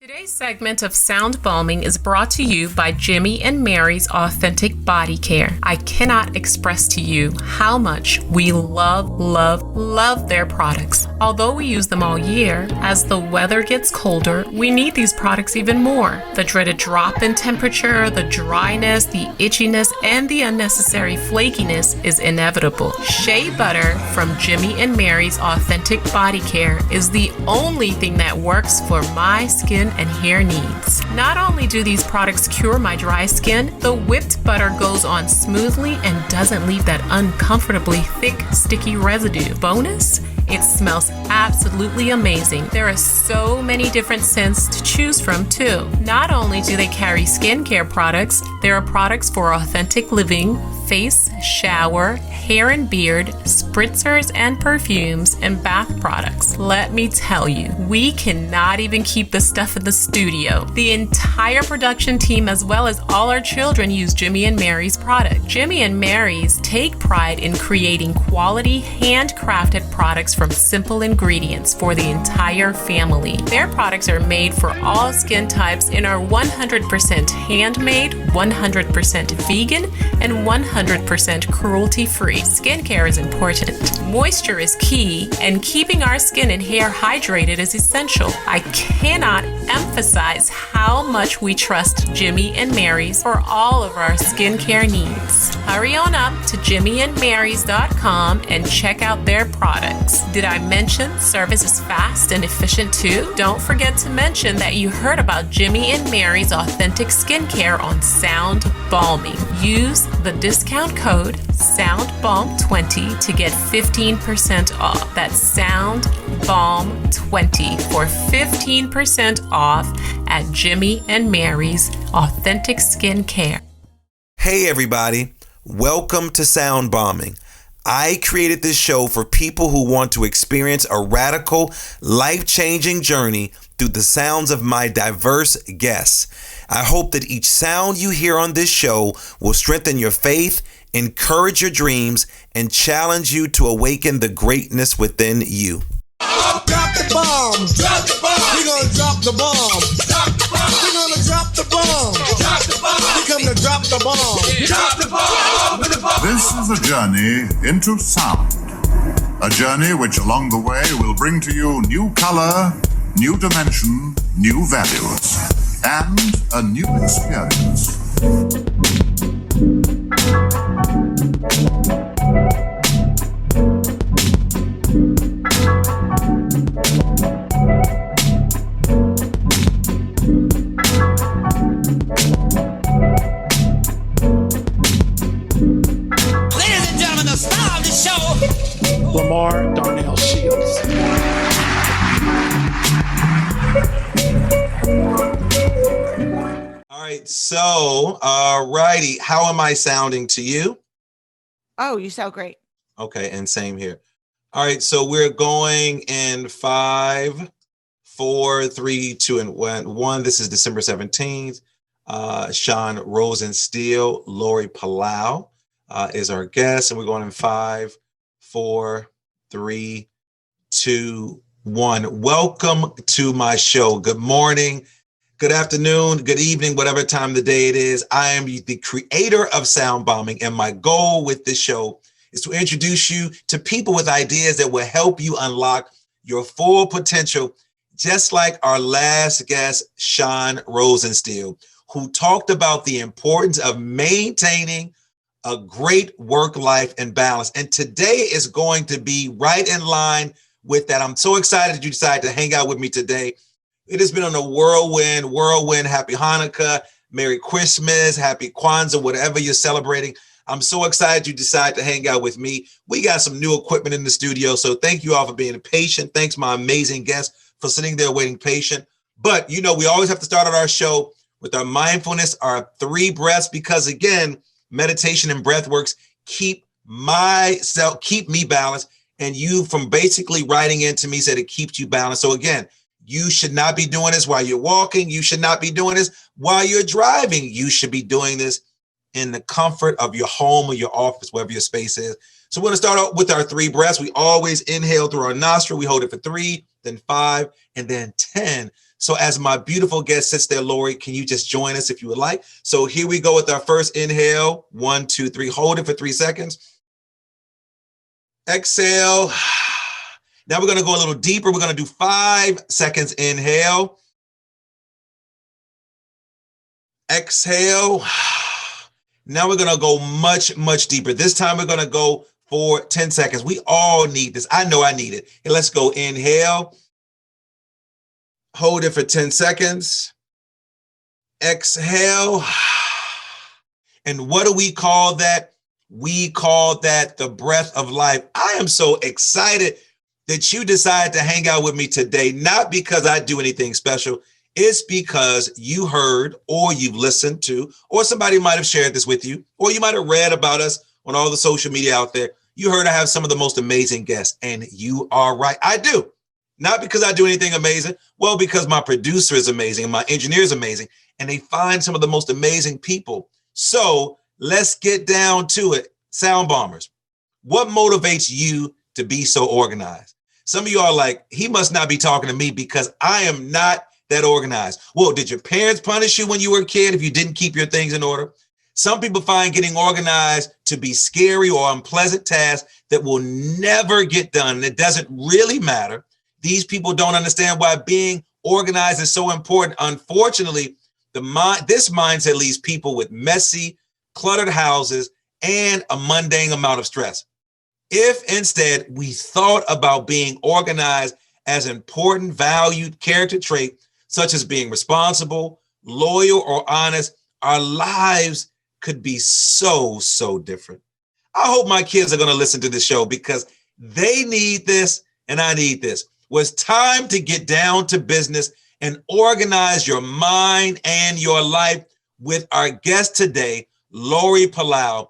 Today's segment of Sound Balming is brought to you by Jimmy and Mary's Authentic Body Care. I cannot express to you how much we love their products. Although we use them all year, as the weather gets colder, we need these products even more. The dreaded drop in temperature, the dryness, the itchiness, and the unnecessary flakiness is inevitable. Shea butter from Jimmy and Mary's Authentic Body Care is the only thing that works for my skin and hair needs. Not only do these products cure my dry skin, the whipped butter goes on smoothly and doesn't leave that uncomfortably thick, sticky residue. Bonus? It smells absolutely amazing. There are so many different scents to choose from too. Not only do they carry skincare products, there are products for authentic living, face, shower, hair and beard, spritzers and perfumes, and bath products. Let me tell you, we cannot even keep the stuff in the studio. The entire production team as well as all our children use Jimmy and Mary's product. Jimmy and Mary's take pride in creating quality, handcrafted products from simple ingredients for the entire family. Their products are made for all skin types and are 100% handmade, 100% vegan, and 100% cruelty-free. Skincare is important. Moisture is key, and keeping our skin and hair hydrated is essential. I cannot emphasize how much we trust Jimmy and Mary's for all of our skincare needs. Hurry on up to jimmyandmarys.com and check out their products. Did I mention service is fast and efficient too? Don't forget to mention that you heard about Jimmy and Mary's Authentic Skincare on Sound Balming. Use the discount code SOUNDBALM20 to get 15% off. That's SOUNDBALM20 for 15% off at Jimmy and Mary's Authentic Skincare. Hey everybody, welcome to Sound Bombing. I created this show for people who want to experience a radical, life-changing journey through the sounds of my diverse guests. I hope that each sound you hear on this show will strengthen your faith, encourage your dreams, and challenge you to awaken the greatness within you. Drop the bomb. Drop the bomb. We're gonna drop the bomb. Drop the bomb. We're gonna drop the bomb. Drop the bomb. We come to drop the bomb. Drop the bomb. This is a journey into sound. A journey which along the way will bring to you new color, new dimension, new values, and a new experience. Lamar Darnell Shields. All right, so, righty, how am I sounding to you? Oh, you sound great. Okay, and same here. All right, so we're going in 5, 4, 3, 2, and 1. This is December 17th. Sean Rosensteel, Laurie Palau is our guest, and we're going in 5, 4, 3, 2, 1. Welcome to my show. Good morning, good afternoon, good evening, whatever time of the day it is. I am the creator of Sound Bombing, and my goal with this show is to introduce you to people with ideas that will help you unlock your full potential, just like our last guest, Sean Rosensteel, who talked about the importance of maintaining a great work life and balance. And today is going to be right in line with that. I'm so excited that you decided to hang out with me today. It has been on a whirlwind. Happy Hanukkah, Merry Christmas, Happy Kwanzaa, whatever you're celebrating. I'm so excited you decided to hang out with me. We got some new equipment in the studio, so thank you all for being patient. Thanks, my amazing guests, for sitting there waiting patient. But, you know, we always have to start out our show with our mindfulness, our 3 breaths, because, again, meditation and breath works keep me balanced, and you, from basically writing into me, said it keeps you balanced. So again, you should not be doing this while you're walking. You should not be doing this while you're driving. You should be doing this in the comfort of your home or your office, wherever your space is. So we're going to start out with our 3 breaths. We always inhale through our nostril. We hold it for 3, then 5, and then 10. So as my beautiful guest sits there, Laurie, can you just join us if you would like? So here we go with our first inhale. 1, 2, 3. Hold it for 3 seconds. Exhale. Now we're going to go a little deeper. We're going to do 5 seconds. Inhale. Exhale. Now we're going to go much, much deeper. This time we're going to go for 10 seconds. We all need this. I know I need it. And let's go. Inhale. Hold it for 10 seconds. Exhale. And what do we call that? We call that the breath of life. I am so excited that you decided to hang out with me today, not because I do anything special. It's because you heard, or you've listened to, or somebody might have shared this with you, or you might have read about us on all the social media out there. You heard I have some of the most amazing guests, and you are right. I do. Not because I do anything amazing. Well, because my producer is amazing and my engineer is amazing, and they find some of the most amazing people. So let's get down to it. Sound bombers, what motivates you to be so organized? Some of you are like, he must not be talking to me because I am not that organized. Well, did your parents punish you when you were a kid if you didn't keep your things in order? Some people find getting organized to be scary or unpleasant tasks that will never get done. And it doesn't really matter. These people don't understand why being organized is so important. Unfortunately, this mindset leaves people with messy, cluttered houses and a mundane amount of stress. If instead we thought about being organized as an important, valued character trait, such as being responsible, loyal, or honest, our lives could be so, so different. I hope my kids are going to listen to this show because they need this and I need this. Well, it's time to get down to business and organize your mind and your life with our guest today, Laurie Palau.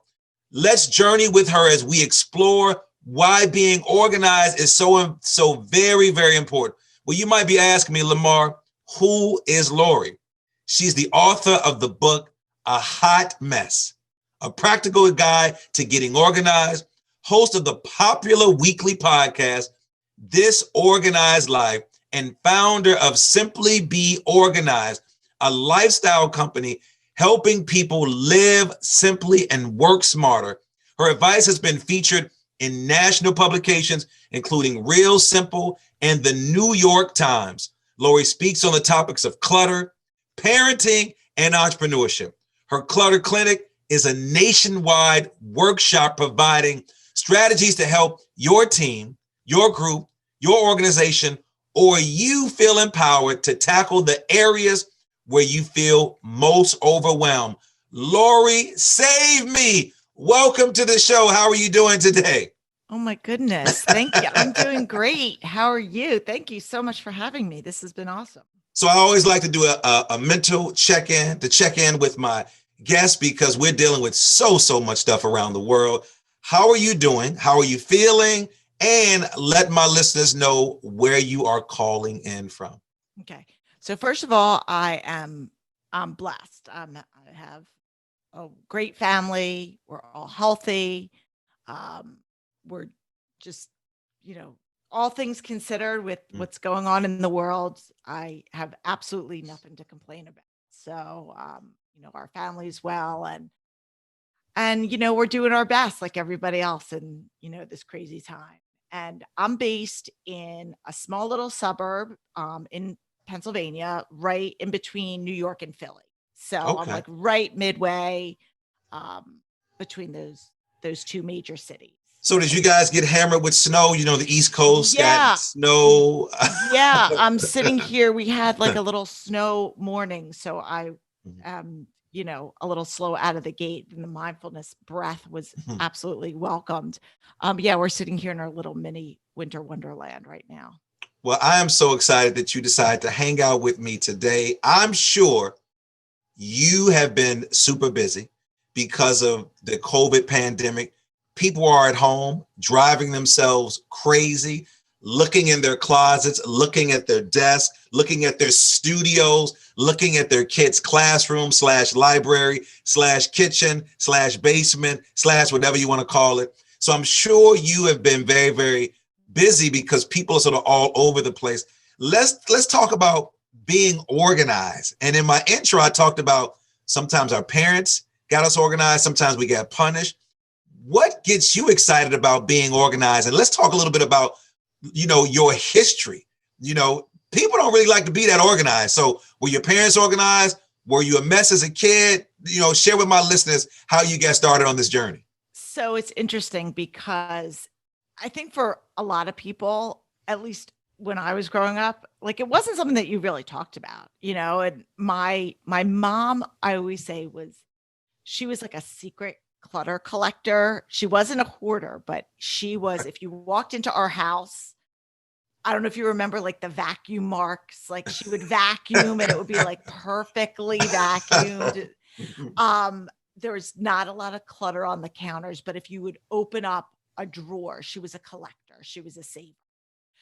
Let's journey with her as we explore why being organized is so very, very important. Well, you might be asking me, Lamar, who is Laurie? She's the author of the book, A Hot Mess, a practical guide to getting organized, host of the popular weekly podcast, This Organized Life, and founder of Simply Be Organized, a lifestyle company helping people live simply and work smarter. Her advice has been featured in national publications, including Real Simple and the New York Times. Laurie speaks on the topics of clutter, parenting, and entrepreneurship. Her Clutter Clinic is a nationwide workshop providing strategies to help your team, your group, your organization, or you feel empowered to tackle the areas where you feel most overwhelmed. Laurie, save me. Welcome to the show. How are you doing today? Oh my goodness. Thank you. I'm doing great. How are you? Thank you so much for having me. This has been awesome. So I always like to do a mental check-in, to check in with my guests because we're dealing with so much stuff around the world. How are you doing? How are you feeling? And let my listeners know where you are calling in from. Okay. So first of all, I'm blessed. I have a great family. We're all healthy. We're just, all things considered with what's going on in the world, I have absolutely nothing to complain about. So, our family's well and, we're doing our best like everybody else in, this crazy time. And I'm based in a small little suburb in Pennsylvania, right in between New York and Philly. So I'm like right midway between those two major cities. So did you guys get hammered with snow? The East Coast got snow. Yeah, I'm sitting here. We had like a little snow morning. So I am, a little slow out of the gate, and the mindfulness breath was absolutely welcomed. We're sitting here in our little mini winter wonderland right now. Well, I am so excited that you decided to hang out with me today. I'm sure you have been super busy because of the COVID pandemic. People are at home driving themselves crazy, looking in their closets, looking at their desks, looking at their studios, looking at their kids' classroom / library / kitchen / basement / whatever you want to call it. So I'm sure you have been very, very busy because people are sort of all over the place. Let's talk about being organized. And in my intro, I talked about sometimes our parents got us organized. Sometimes we got punished. What gets you excited about being organized? And let's talk a little bit about, your history. People don't really like to be that organized. So were your parents organized? Were you a mess as a kid? Share with my listeners how you got started on this journey. So it's interesting because I think for a lot of people, at least when I was growing up, like it wasn't something that you really talked about, and my mom, I always say she was like a secret clutter collector. She wasn't a hoarder, but she was, if you walked into our house, I don't know if you remember like the vacuum marks, like she would vacuum and it would be like perfectly vacuumed. There was not a lot of clutter on the counters, but if you would open up a drawer, she was a collector. She was a saver.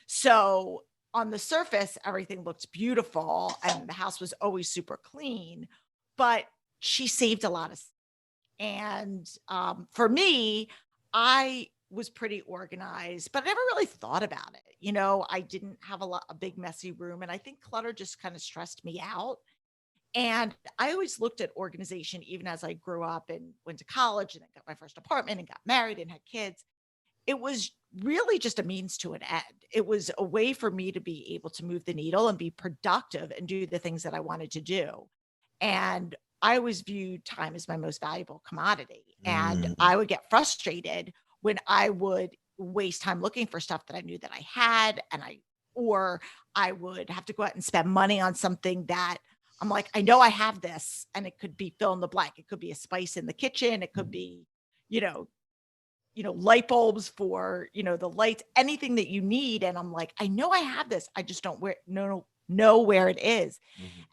So on the surface, everything looked beautiful and the house was always super clean, but she saved a lot of stuff. And for me, I was pretty organized, but I never really thought about it. I didn't have a big messy room. And I think clutter just kind of stressed me out. And I always looked at organization, even as I grew up and went to college and then got my first apartment and got married and had kids. It was really just a means to an end. It was a way for me to be able to move the needle and be productive and do the things that I wanted to do. And I always viewed time as my most valuable commodity. And I would get frustrated when I would waste time looking for stuff that I knew that I had, or I would have to go out and spend money on something that I'm like, I know I have this, and it could be fill in the blank. It could be a spice in the kitchen. It could be, light bulbs for, the lights, anything that you need. And I'm like, I know I have this. I just don't know where it is.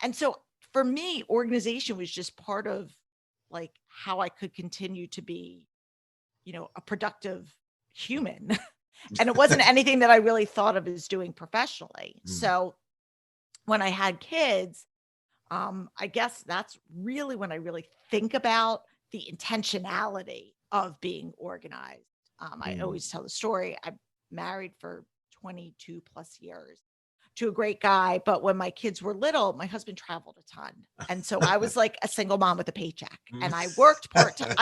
And so for me, organization was just part of like how I could continue to be, a productive human. And it wasn't anything that I really thought of as doing professionally. So when I had kids, I guess that's really when I really think about the intentionality of being organized. I always tell the story. I married for 22 plus years to a great guy. But when my kids were little, my husband traveled a ton. And so I was like a single mom with a paycheck, and I worked part-time.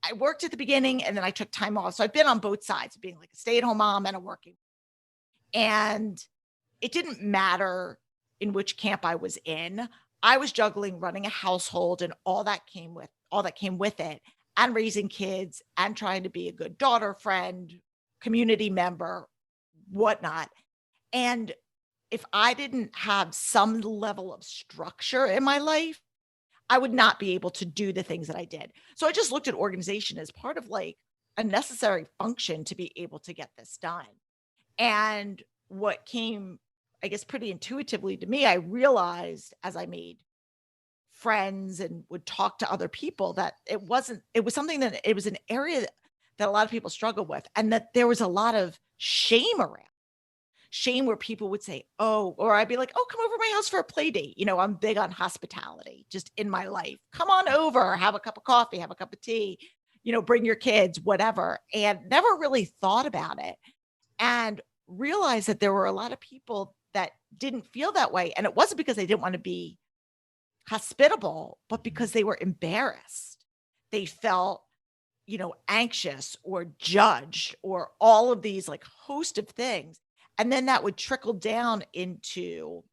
I worked at the beginning, and then I took time off. So I've been on both sides of being like a stay-at-home mom and a working. And it didn't matter in which camp I was in. I was juggling running a household and all that came with it, and raising kids and trying to be a good daughter, friend, community member, whatnot. And if I didn't have some level of structure in my life, I would not be able to do the things that I did. So I just looked at organization as part of like a necessary function to be able to get this done. And what came, I guess, pretty intuitively to me, I realized as I made friends and would talk to other people that it was an area that a lot of people struggle with, and that there was a lot of shame around. Shame where people would say, oh, or I'd be like, oh, come over to my house for a play date. I'm big on hospitality just in my life. Come on over, have a cup of coffee, have a cup of tea, bring your kids, whatever. And never really thought about it, and realized that there were a lot of people that didn't feel that way. And it wasn't because they didn't want to be hospitable, but because they were embarrassed. They felt, anxious or judged or all of these like host of things. And then that would trickle down into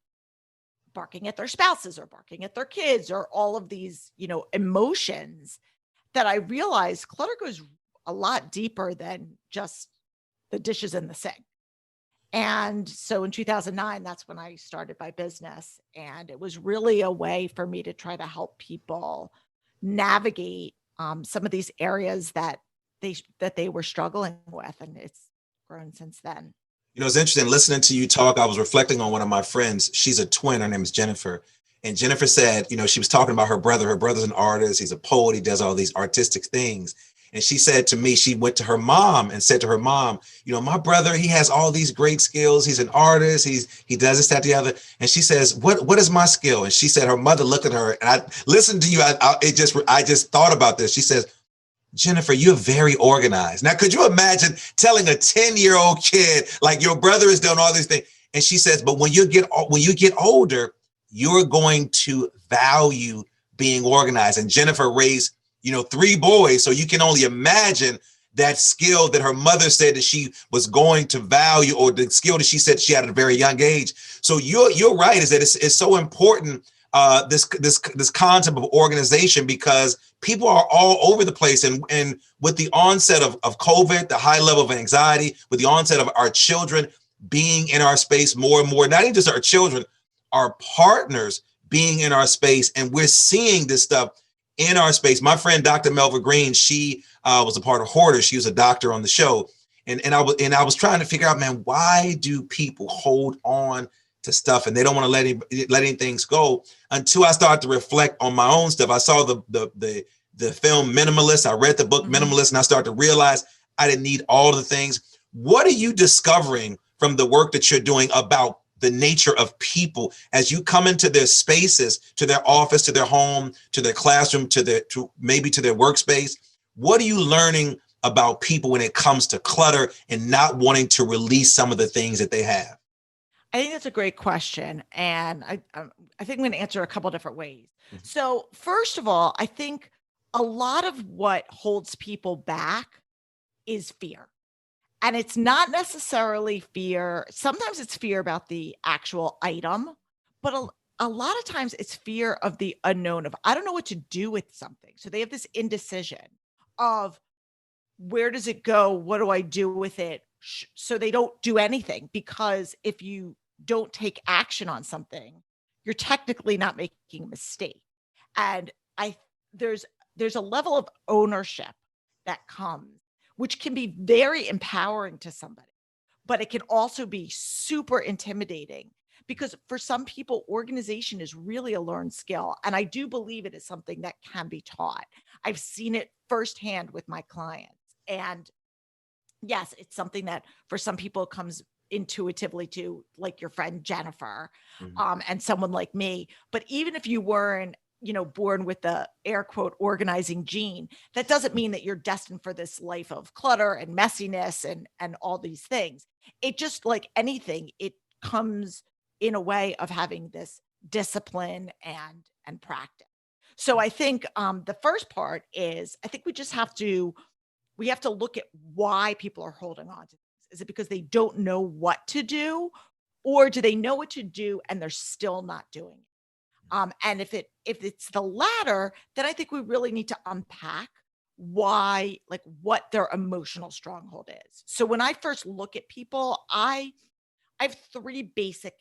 barking at their spouses or barking at their kids or all of these, emotions that I realized clutter goes a lot deeper than just the dishes in the sink. And so in 2009, that's when I started my business. And it was really a way for me to try to help people navigate some of these areas that they were struggling with. And it's grown since then. It's interesting listening to you talk. I was reflecting on one of my friends. She's a twin. Her name is Jennifer. And Jennifer said, she was talking about her brother. Her brother's an artist. He's a poet. He does all these artistic things. And she said to me, she went to her mom and said to her mom, my brother, he has all these great skills. He's an artist. He does this, that, the other. And she says, what is my skill? And she said, her mother looked at her, and I listened to you. I just thought about this. She says, Jennifer, you're very organized. Now, could you imagine telling a 10-year-old kid, like, your brother is doing all these things? And she says, but when you get older, you're going to value being organized. And Jennifer raised, 3 boys. So you can only imagine that skill that her mother said that she was going to value, or the skill that she said she had at a very young age. So you're right, is that it's so important, this concept of organization, because people are all over the place. And with the onset of COVID, the high level of anxiety, with the onset of our children being in our space more and more, not even just our children, our partners being in our space, and we're seeing this stuff in our space. My friend, Dr. Melva Green, she was a part of Hoarders. She was a doctor on the show. And I was trying to figure out, man, why do people hold on to stuff and they don't want to let anything go, until I started to reflect on my own stuff. I saw the film Minimalist. I read the book Minimalist, and I started to realize I didn't need all the things. What are you discovering from the work that you're doing about the nature of people as you come into their spaces, to their office, to their home, to their classroom, to maybe to their workspace? What are you learning about people when it comes to clutter and not wanting to release some of the things that they have? I think that's a great question. And I think I'm going to answer a couple different ways. Mhm. So first of all, I think a lot of what holds people back is fear. And it's not necessarily fear. Sometimes it's fear about the actual item, but a lot of times it's fear of the unknown, of I don't know what to do with something. So they have this indecision of, where does it go? What do I do with it? So they don't do anything, because if you don't take action on something, you're technically not making a mistake. And there's a level of ownership that comes, which can be very empowering to somebody, but it can also be super intimidating, because for some people, organization is really a learned skill. And I do believe it is something that can be taught. I've seen it firsthand with my clients. And yes, it's something that for some people comes intuitively to, like your friend Jennifer, and someone like me. But even if you weren't, born with the air quote organizing gene, that doesn't mean that you're destined for this life of clutter and messiness and all these things. It just, like anything, it comes in a way of having this discipline and practice. So I think the first part is, I think we have to look at why people are holding on to things. Is it because they don't know what to do, or do they know what to do and they're still not doing it? And if it's the latter, then I think we really need to unpack why, like what their emotional stronghold is. So when I first look at people, I have 3 basic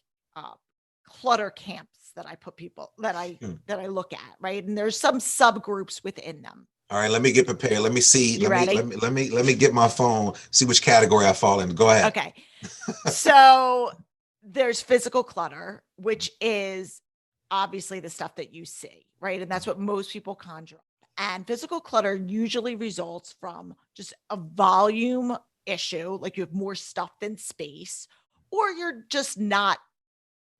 clutter camps that I put people that I look at, right? And there's some subgroups within them. All right, let me get prepared. Let me see. You ready? Let me get my phone, see which category I fall in. Go ahead. Okay. So there's physical clutter, which is obviously the stuff that you see, right? And that's what most people conjure up. And physical clutter usually results from just a volume issue, like you have more stuff than space, or you're just not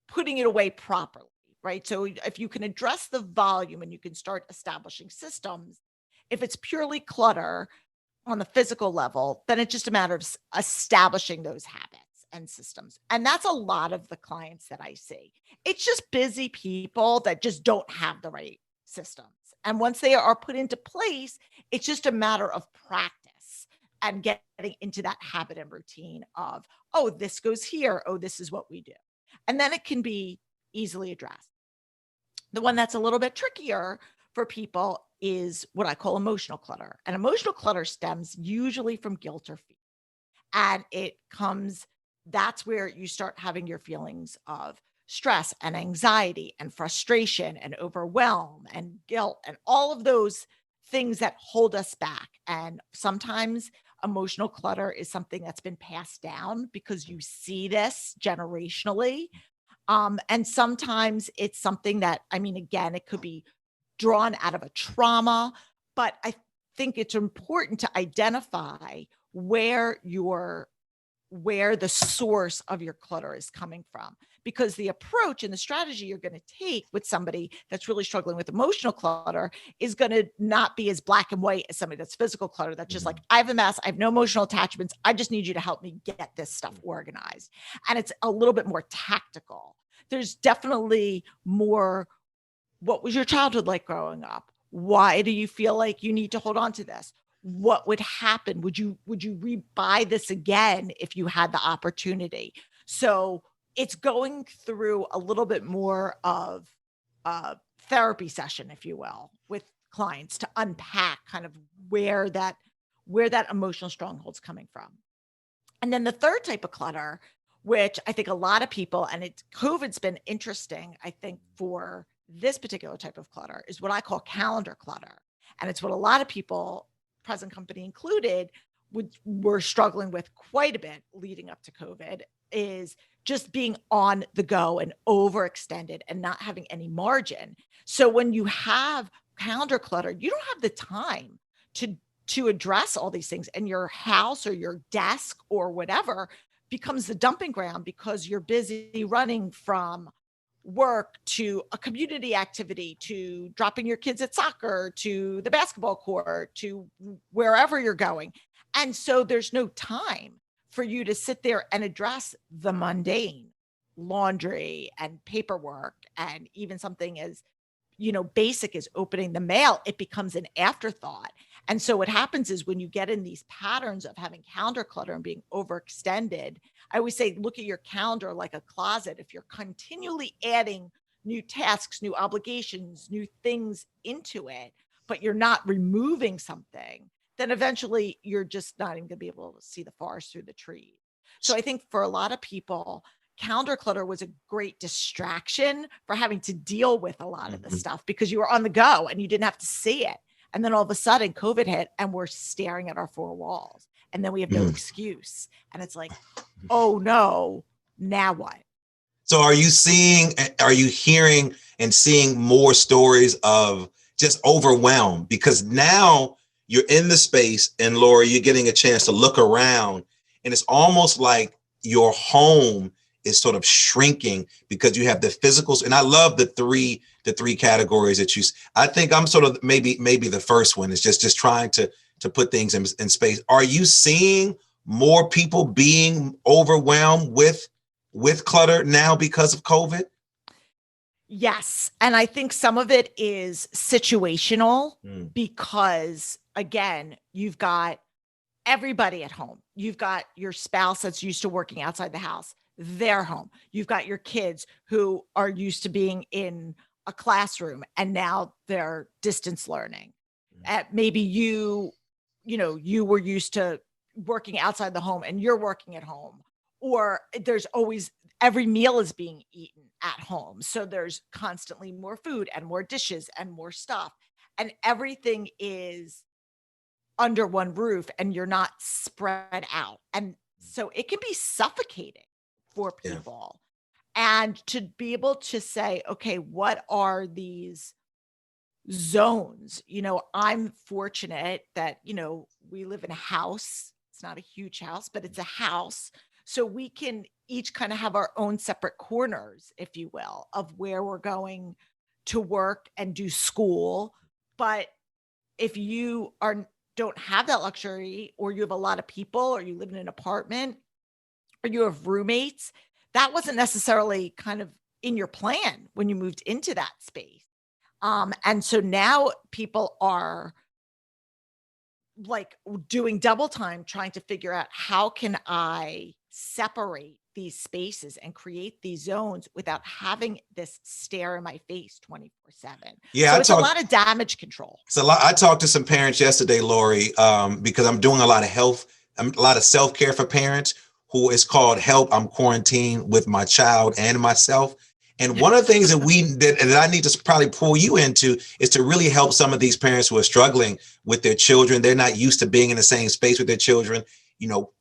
putting it away properly, right? So if you can address the volume and you can start establishing systems, if it's purely clutter on the physical level, then it's just a matter of establishing those habits and systems. And that's a lot of the clients that I see. It's just busy people that just don't have the right systems. And once they are put into place, it's just a matter of practice and getting into that habit and routine of, oh, this goes here. Oh, this is what we do. And then it can be easily addressed. The one that's a little bit trickier for people is what I call emotional clutter. And emotional clutter stems usually from guilt or fear. And that's where you start having your feelings of stress and anxiety and frustration and overwhelm and guilt and all of those things that hold us back. And sometimes emotional clutter is something that's been passed down because you see this generationally. And sometimes it's something that, again, it could be drawn out of a trauma, but I think it's important to identify where your where the source of your clutter is coming from, because the approach and the strategy you're going to take with somebody that's really struggling with emotional clutter is going to not be as black and white as somebody that's physical clutter. That's just like, I have a mess. I have no emotional attachments. I just need you to help me get this stuff organized. And it's a little bit more tactical. There's definitely more, what was your childhood like growing up? Why do you feel like you need to hold on to this? What would happen? Would you rebuy this again if you had the opportunity? So it's going through a little bit more of a therapy session, if you will, with clients to unpack kind of where that emotional stronghold's coming from. And then the third type of clutter, which I think a lot of people, and COVID's been interesting, I think, for this particular type of clutter, is what I call calendar clutter. And it's what a lot of people, present company included, were struggling with quite a bit leading up to COVID, is just being on the go and overextended and not having any margin. So when you have calendar clutter, you don't have the time to address all these things, and your house or your desk or whatever becomes the dumping ground because you're busy running from work to a community activity, to dropping your kids at soccer, to the basketball court, to wherever you're going. And so there's no time for you to sit there and address the mundane, laundry and paperwork, and even something as, basic as opening the mail. It becomes an afterthought. And so what happens is, when you get in these patterns of having calendar clutter and being overextended, I always say, look at your calendar like a closet. If you're continually adding new tasks, new obligations, new things into it, but you're not removing something, then eventually you're just not even going to be able to see the forest through the trees. So I think for a lot of people, calendar clutter was a great distraction for having to deal with a lot of the stuff, because you were on the go and you didn't have to see it. And then all of a sudden COVID hit and we're staring at our four walls, and then we have no excuse. And it's like, oh no, now what? So are you hearing and seeing more stories of just overwhelm? Because now you're in the space, and Laurie, you're getting a chance to look around, and it's almost like your home is sort of shrinking because you have the physicals. And I love the three categories that I think I'm sort of maybe the first one is just trying to put things in space. Are you seeing more people being overwhelmed with clutter now because of COVID? Yes. And I think some of it is situational, because again, you've got everybody at home. You've got your spouse that's used to working outside the house. They're home. You've got your kids who are used to being in a classroom, and now they're distance learning. Maybe you were used to working outside the home and you're working at home, or there's always, every meal is being eaten at home. So there's constantly more food and more dishes and more stuff, and everything is under one roof and you're not spread out. And so it can be suffocating for people. And to be able to say, okay, what are these zones? I'm fortunate that, we live in a house. It's not a huge house, but it's a house. So we can each kind of have our own separate corners, if you will, of where we're going to work and do school. But if you don't have that luxury, or you have a lot of people, or you live in an apartment, or you have roommates, that wasn't necessarily kind of in your plan when you moved into that space. And so now people are like doing double time, trying to figure out, how can I separate these spaces and create these zones without having this stare in my face 24/7. Yeah, so it's a lot of damage control. I talked to some parents yesterday, Laurie, because I'm doing a lot of self-care for parents, who is called Help, I'm Quarantined with My Child and Myself. And one of the things that I need to probably pull you into is to really help some of these parents who are struggling with their children. They're not used to being in the same space with their children,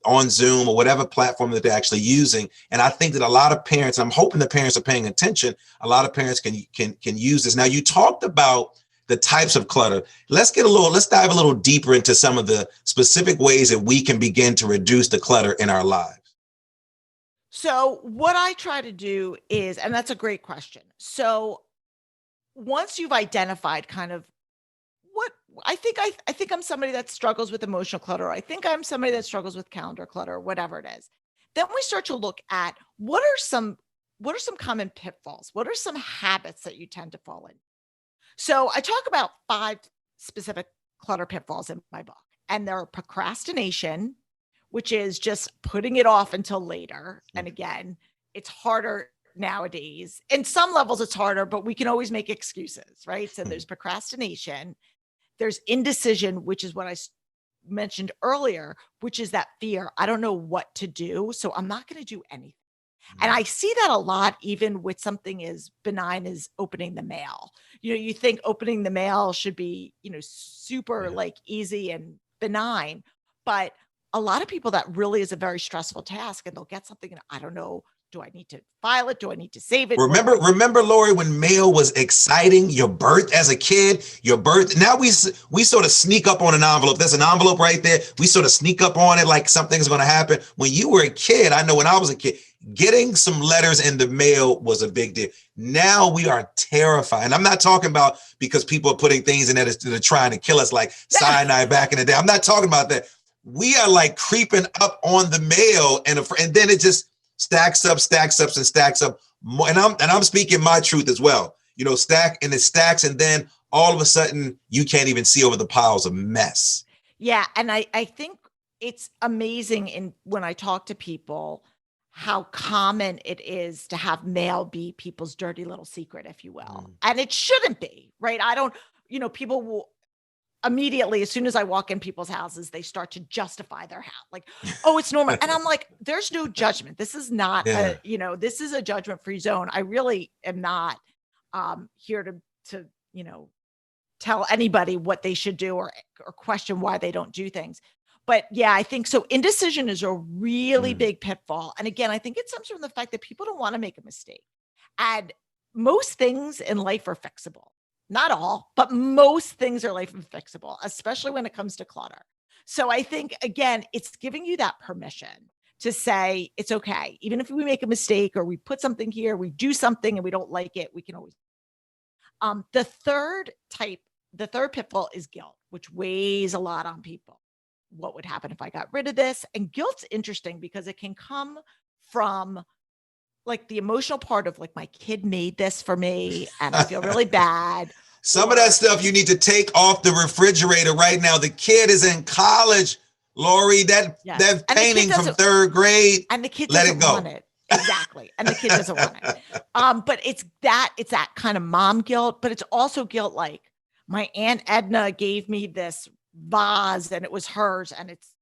on Zoom or whatever platform that they're actually using. And I think that a lot of parents, I'm hoping the parents are paying attention, a lot of parents can use this. Now, you talked about the types of clutter. Let's dive a little deeper into some of the specific ways that we can begin to reduce the clutter in our lives. So what I try to do is, and that's a great question. So once you've identified kind of what I think I'm somebody that struggles with emotional clutter. I think I'm somebody that struggles with calendar clutter, whatever it is. Then we start to look at what are some common pitfalls? What are some habits that you tend to fall in? So I talk about 5 specific clutter pitfalls in my book, and they're procrastination, which is just putting it off until later. And again, it's harder nowadays. In some levels, it's harder, but we can always make excuses, right? So there's procrastination, there's indecision, which is what I mentioned earlier, which is that fear. I don't know what to do, so I'm not going to do anything. And I see that a lot, even with something as benign as opening the mail. You think opening the mail should be, super like easy and benign, but a lot of people that really is a very stressful task, and they'll get something and I don't know, do I need to file it? Do I need to save it? Remember, Laurie, when mail was exciting, your birth as a kid, your birth. Now we sort of sneak up on an envelope. There's an envelope right there. We sort of sneak up on it like something's going to happen. When you were a kid, I know when I was a kid, getting some letters in the mail was a big deal. Now we are terrified. And I'm not talking about because people are putting things in there that are trying to kill us like cyanide back in the day. I'm not talking about that. We are like creeping up on the mail and then it just stacks up, and stacks up more. And I'm speaking my truth as well. Stack and it stacks, and then all of a sudden you can't even see over the piles of mess. Yeah, and I think it's amazing when I talk to people how common it is to have mail be people's dirty little secret, if you will. And it shouldn't be, right? People will immediately, as soon as I walk in people's houses, they start to justify their house. Like, oh, it's normal. And I'm like, there's no judgment. This is not, this is a judgment-free zone. I really am not here to tell anybody what they should do or question why they don't do things. But yeah, I think so. Indecision is a really big pitfall. And again, I think it stems from the fact that people don't want to make a mistake. And most things in life are fixable. Not all, but most things are life fixable, especially when it comes to clutter. So I think, again, it's giving you that permission to say, it's okay. Even if we make a mistake or we put something here, we do something and we don't like it, we can always. The third pitfall is guilt, which weighs a lot on people. What would happen if I got rid of this? And guilt's interesting because it can come from like the emotional part of like, my kid made this for me and I feel really bad. Some of that stuff you need to take off the refrigerator right now. The kid is in college, Laurie, that painting from 3rd grade. And the kid doesn't want it. Exactly. And the kid doesn't want it. But it's that kind of mom guilt, but it's also guilt. Like my Aunt Edna gave me this vase and it was hers and it's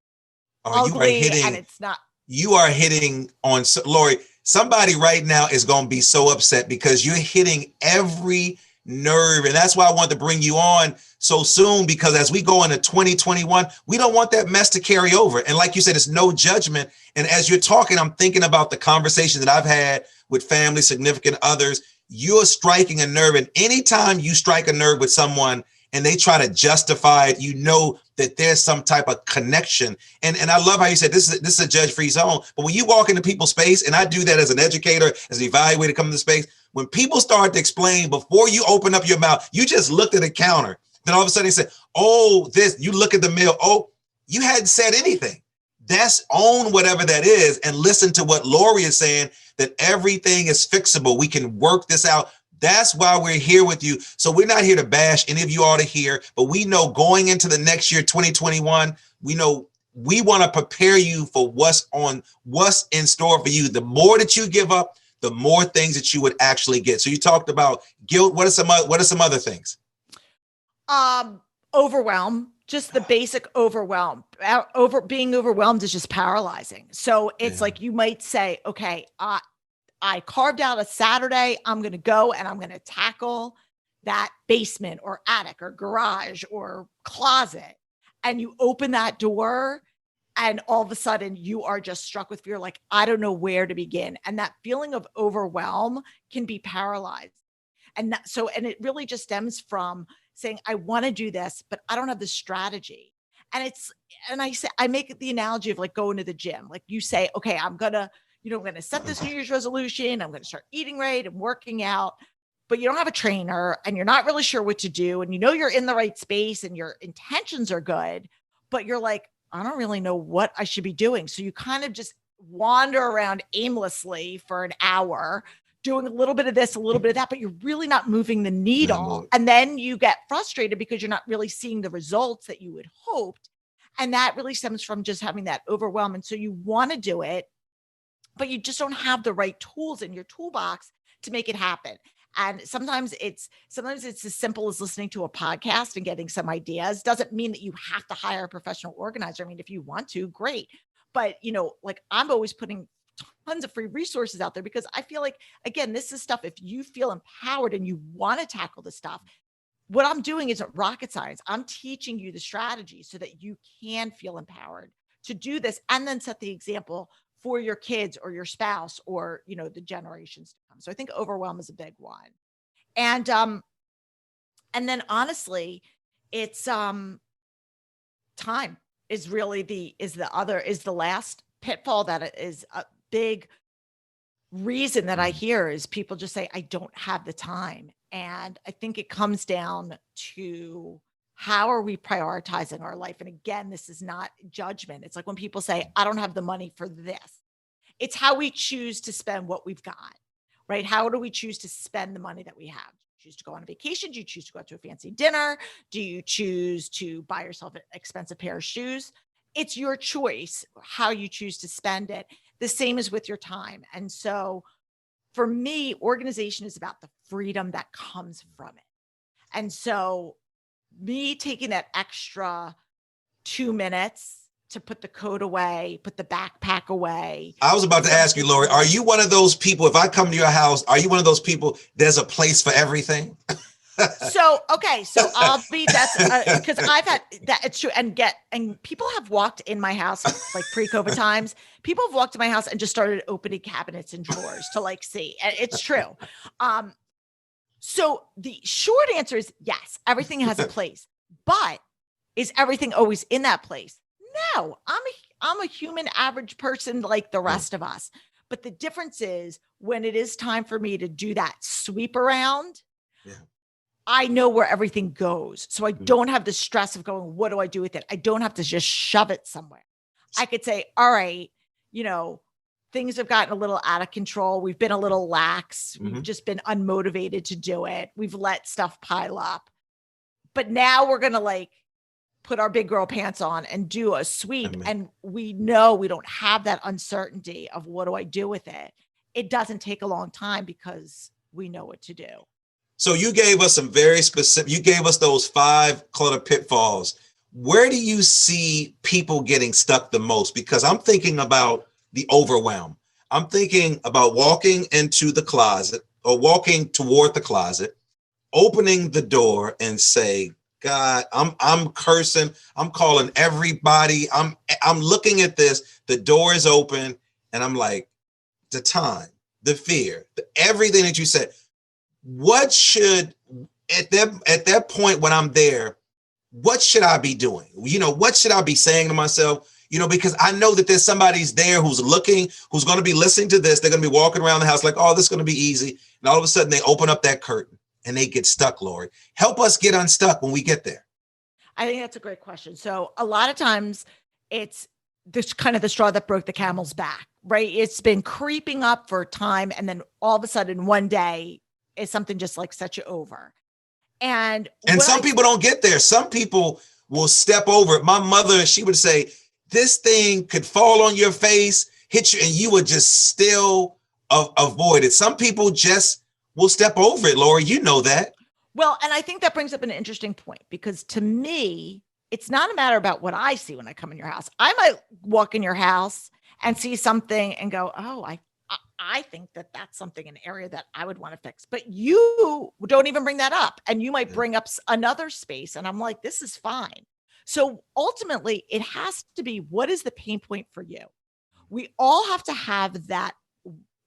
ugly and it's not. You are hitting on, Laurie, somebody right now is going to be so upset because you're hitting every nerve. And that's why I want to bring you on so soon, because as we go into 2021, we don't want that mess to carry over. And like you said, it's no judgment. And as you're talking, I'm thinking about the conversation that I've had with family, significant others. You're striking a nerve. And anytime you strike a nerve with someone and they try to justify it, that there's some type of connection. And I love how you said this is a judge-free zone. But when you walk into people's space, and I do that as an educator, as an evaluator coming to space, when people start to explain before you open up your mouth, you just looked at a counter. Then all of a sudden they say, oh, you look at the mail. Oh, you hadn't said anything. That's own whatever that is and listen to what Laurie is saying, that everything is fixable. We can work this out. That's why we're here with you. So we're not here to bash any of you all to hear, but we know going into the next year, 2021, we know we want to prepare you for what's in store for you. The more that you give up, the more things that you would actually get. So you talked about guilt. What are some other things? Overwhelm, just the basic overwhelm. Being overwhelmed is just paralyzing. So it's like you might say, okay, I carved out a Saturday. I'm going to go and I'm going to tackle that basement or attic or garage or closet. And you open that door and all of a sudden you are just struck with fear. Like, I don't know where to begin. And that feeling of overwhelm can be paralyzed. And it really just stems from saying, I want to do this, but I don't have the strategy. And I make the analogy of like going to the gym. Like you say, okay, I'm going to, I'm going to set this New Year's resolution. I'm going to start eating right and working out, but you don't have a trainer and you're not really sure what to do. And you're in the right space and your intentions are good, but you're like, I don't really know what I should be doing. So you kind of just wander around aimlessly for an hour, doing a little bit of this, a little bit of that, but you're really not moving the needle. And then you get frustrated because you're not really seeing the results that you had hoped. And that really stems from just having that overwhelm. And so you want to do it, but you just don't have the right tools in your toolbox to make it happen. And sometimes it's as simple as listening to a podcast and getting some ideas. Doesn't mean that you have to hire a professional organizer. I mean, if you want to, great. But, like I'm always putting tons of free resources out there because I feel like, again, this is stuff, if you feel empowered and you want to tackle this stuff, what I'm doing isn't rocket science. I'm teaching you the strategy so that you can feel empowered to do this and then set the example for your kids or your spouse or, the generations to come. So I think overwhelm is a big one. And then honestly, it's time is really the last pitfall that is a big reason that I hear is people just say, I don't have the time. And I think it comes down to how are we prioritizing our life? And again, this is not judgment. It's like when people say, I don't have the money for this. It's how we choose to spend what we've got, right? How do we choose to spend the money that we have? Do you choose to go on a vacation? Do you choose to go out to a fancy dinner? Do you choose to buy yourself an expensive pair of shoes? It's your choice how you choose to spend it. The same as with your time. And so for me, organization is about the freedom that comes from it. And so me taking that extra 2 minutes to put the coat away, put the backpack away. I was about to ask you, Laurie, are you one of those people, if I come to your house, are you one of those people, there's a place for everything? So I'll be, that's because I've had that. It's true. And people have walked in my house, like pre-COVID times, people have walked in my house and just started opening cabinets and drawers to see. And it's true. So the short answer is yes, everything has a place, but is everything always in that place? No, I'm a human average person like the rest of us. But the difference is when it is time for me to do that sweep around, I know where everything goes. So I don't have the stress of going, what do I do with it? I don't have to just shove it somewhere. I could say, all right, things have gotten a little out of control. We've been a little lax. We've just been unmotivated to do it. We've let stuff pile up. But now we're going to put our big girl pants on and do a sweep. And we know we don't have that uncertainty of what do I do with it? It doesn't take a long time because we know what to do. So you gave us some very specific, you gave us those 5 clutter pitfalls. Where do you see people getting stuck the most? Because I'm thinking about the overwhelm. I'm thinking about walking into the closet or walking toward the closet, opening the door and say, God, I'm cursing. I'm calling everybody. I'm looking at this. The door is open. And I'm like, the time, the fear, everything that you said. What should, at that point when I'm there, what should I be doing? What should I be saying to myself? Because I know that there's somebody's there who's looking, who's going to be listening to this. They're going to be walking around the house like, oh, this is going to be easy. And all of a sudden they open up that curtain and they get stuck, Laurie. Help us get unstuck when we get there. I think that's a great question. So a lot of times it's this kind of the straw that broke the camel's back, right? It's been creeping up for time. And then all of a sudden one day is something just sets you over. And some people don't get there. Some people will step over it. My mother, she would say, this thing could fall on your face, hit you, and you would just still avoid it. Some people just will step over it, Laurie. You know that. Well, and I think that brings up an interesting point because to me, it's not a matter about what I see when I come in your house. I might walk in your house and see something and go, oh, I think that's something, an area that I would want to fix, but you don't even bring that up. And you might bring up another space. And I'm like, this is fine. So ultimately it has to be, what is the pain point for you? We all have to have that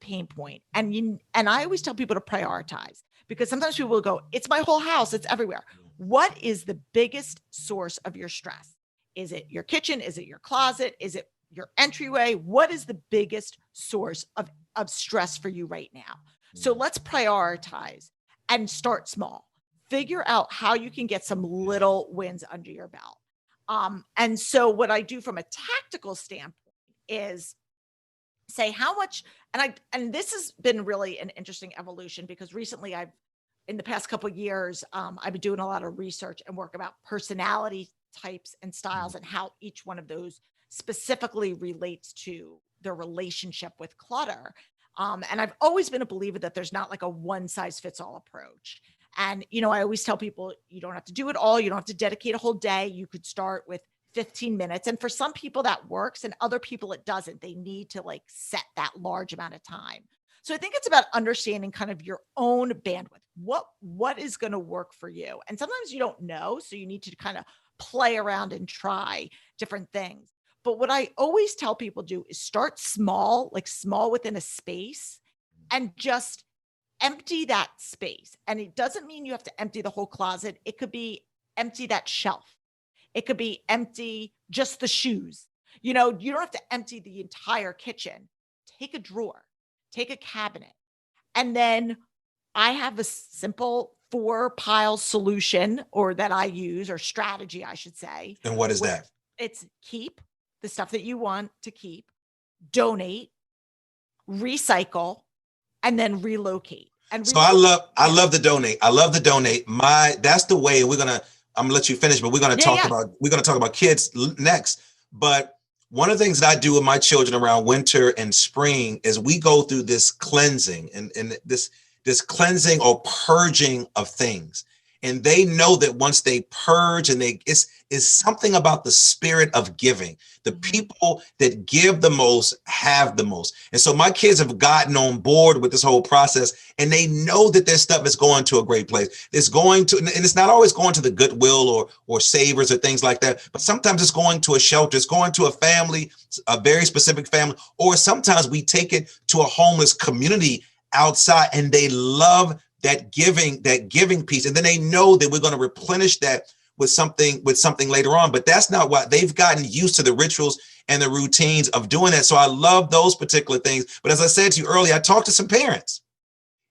pain point. And I always tell people to prioritize because sometimes people will go, it's my whole house. It's everywhere. What is the biggest source of your stress? Is it your kitchen? Is it your closet? Is it your entryway? What is the biggest source of stress for you right now? So let's prioritize and start small. Figure out how you can get some little wins under your belt. And so what I do from a tactical standpoint is say how much, and this has been really an interesting evolution because recently in the past couple of years, I've been doing a lot of research and work about personality types and styles and how each one of those specifically relates to their relationship with clutter. And I've always been a believer that there's not like a one size fits all approach. And, I always tell people you don't have to do it all. You don't have to dedicate a whole day. You could start with 15 minutes. And for some people that works and other people it doesn't. They need to like set that large amount of time. So I think it's about understanding kind of your own bandwidth. What is going to work for you? And sometimes you don't know. So you need to kind of play around and try different things. But what I always tell people do is start small, like small within a space, and just empty that space. And it doesn't mean you have to empty the whole closet. It could be empty that shelf. It could be empty just the shoes. You don't have to empty the entire kitchen. Take a drawer, take a cabinet. And then I have a simple 4-pile solution or that I use or strategy, I should say. And what is that? It's keep the stuff that you want to keep, donate, recycle, and then relocate. So I love the donate. I love the donate. That's the way I'm gonna let you finish, but we're gonna talk about kids next. But one of the things that I do with my children around winter and spring is we go through this cleansing and this cleansing or purging of things. And they know that once they purge and it's something about the spirit of giving. The people that give the most have the most. And so my kids have gotten on board with this whole process and they know that their stuff is going to a great place. It's going to, and it's not always going to the Goodwill or Savers or things like that, but sometimes it's going to a shelter. It's going to a family, a very specific family, or sometimes we take it to a homeless community outside and they love that giving piece. And then they know that we're going to replenish that with something later on. But that's not what they've gotten used to, the rituals and the routines of doing that. So I love those particular things. But as I said to you earlier, I talked to some parents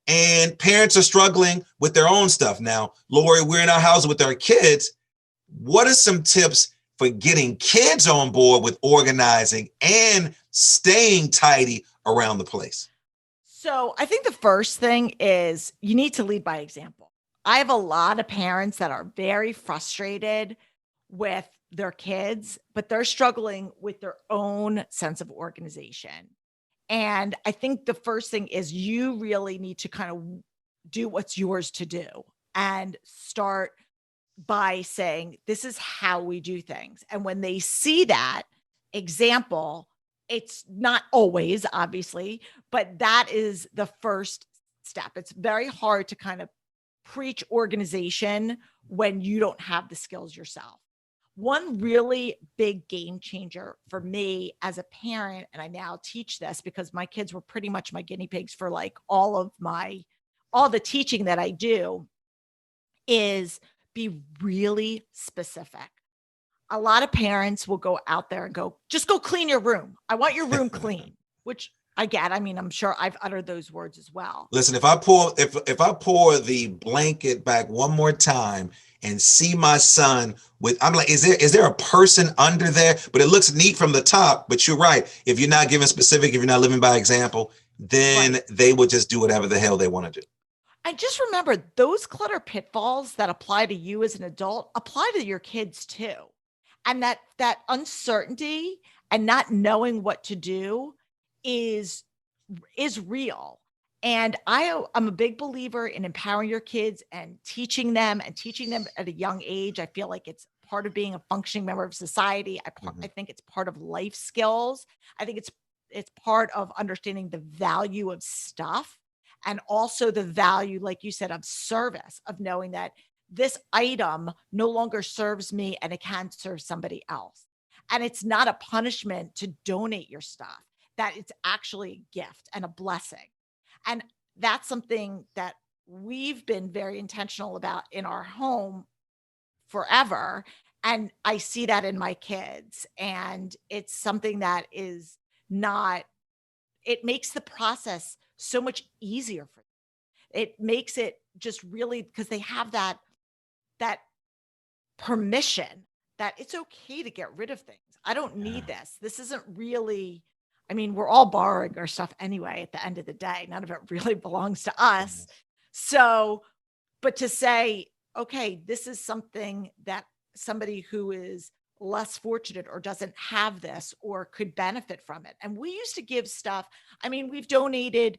and parents are struggling with their own stuff. Now, Laurie, we're in our house with our kids. What are some tips for getting kids on board with organizing and staying tidy around the place? So I think the first thing is you need to lead by example. I have a lot of parents that are very frustrated with their kids, but they're struggling with their own sense of organization. And I think the first thing is you really need to kind of do what's yours to do and start by saying, this is how we do things. And when they see that example, it's not always, obviously, but that is the first step. It's very hard to kind of preach organization when you don't have the skills yourself. One really big game changer for me as a parent, and I now teach this because my kids were pretty much my guinea pigs for like all the teaching that I do, is be really specific. A lot of parents will go out there and go, just go clean your room. I want your room clean, which I get. I mean, I'm sure I've uttered those words as well. Listen, if I pour the blanket back one more time and see my son I'm like, is there a person under there? But it looks neat from the top. But you're right. If you're not giving specific, if you're not living by example, then they will just do whatever the hell they want to do. And just remember, those clutter pitfalls that apply to you as an adult apply to your kids too. And that uncertainty and not knowing what to do is real. And I'm a big believer in empowering your kids and teaching them at a young age. I feel like it's part of being a functioning member of society. I think it's part of life skills. I think it's part of understanding the value of stuff and also the value, like you said, of service, of knowing that this item no longer serves me and it can serve somebody else. And it's not a punishment to donate your stuff, that it's actually a gift and a blessing. And that's something that we've been very intentional about in our home forever. And I see that in my kids, and it's something that is not, it makes the process so much easier for them. It makes it just really, because they have that permission that it's okay to get rid of things. I don't need this. This isn't really, I mean, we're all borrowing our stuff anyway at the end of the day. None of it really belongs to us. So, but to say, okay, this is something that somebody who is less fortunate or doesn't have this or could benefit from it. And we used to give stuff. I mean, we've donated,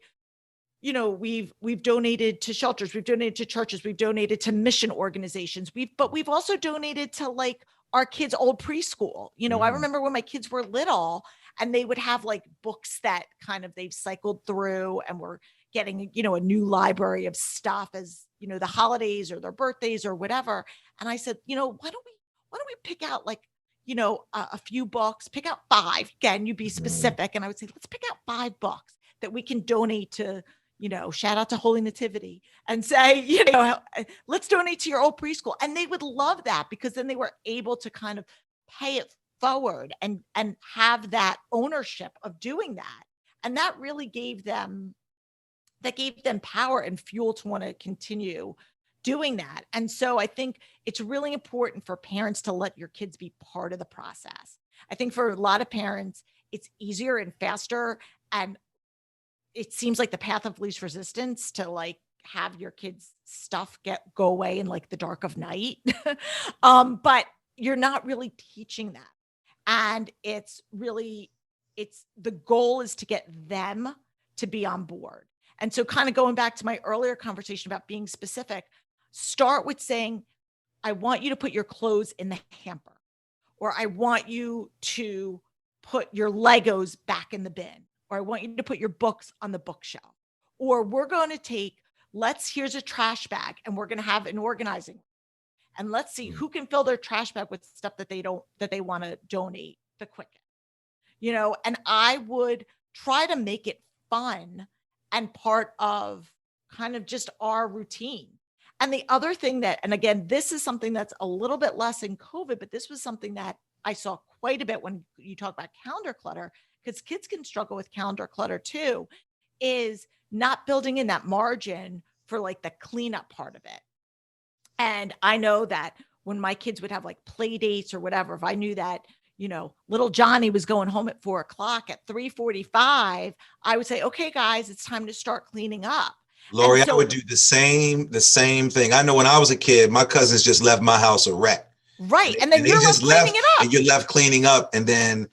we've donated to shelters, we've donated to churches, we've donated to mission organizations. But we've also donated to like our kids' old preschool. I remember when my kids were little and they would have like books that kind of they've cycled through, and we're getting, a new library of stuff as, the holidays or their birthdays or whatever. And I said, why don't we pick out like, a few books, pick out 5. Again, you be specific. And I would say, let's pick out 5 books that we can donate to, shout out to Holy Nativity and say, let's donate to your old preschool. And they would love that, because then they were able to kind of pay it forward and have that ownership of doing that. And that really gave them power and fuel to want to continue doing that. And so I think it's really important for parents to let your kids be part of the process. I think for a lot of parents, it's easier and faster, and it seems like the path of least resistance to like have your kids' stuff go away in like the dark of night. But you're not really teaching that. And it's the goal is to get them to be on board. And so kind of going back to my earlier conversation about being specific, start with saying, I want you to put your clothes in the hamper, or I want you to put your Legos back in the bin, or I want you to put your books on the bookshelf, or we're going to here's a trash bag and we're going to have an organizing, and let's see who can fill their trash bag with stuff that they want to donate the quickest, and I would try to make it fun and part of kind of just our routine. And the other thing and again, this is something that's a little bit less in COVID, but this was something that I saw quite a bit when you talk about calendar clutter, because kids can struggle with calendar clutter too, is not building in that margin for like the cleanup part of it. And I know that when my kids would have like play dates or whatever, if I knew that, little Johnny was going home at 4:00, at 3:45, I would say, okay, guys, it's time to start cleaning up. Laurie, I would do the same thing. I know when I was a kid, my cousins just left my house a wreck. Right. And then you're left cleaning it up. And you're left cleaning up. And then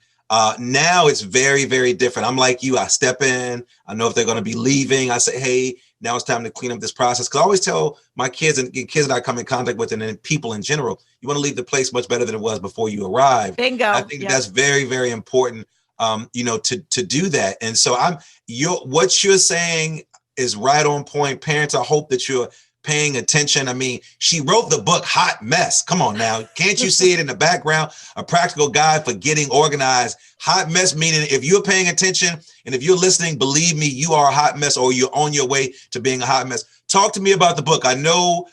now it's very, very different. I'm like you. I step in. I know if they're going to be leaving. I say, hey, now it's time to clean up this process. Because I always tell my kids and kids that I come in contact with, and then people in general, you want to leave the place much better than it was before you arrive. Bingo. I think that's very, very important, to do that. And so what you're saying is right on point. Parents, I hope that you're paying attention. I mean, she wrote the book Hot Mess. Come on now. Can't you see it in the background? A practical guide for getting organized. Hot mess, meaning if you're paying attention and if you're listening, believe me, you are a hot mess, or you're on your way to being a hot mess. Talk to me about the book. I know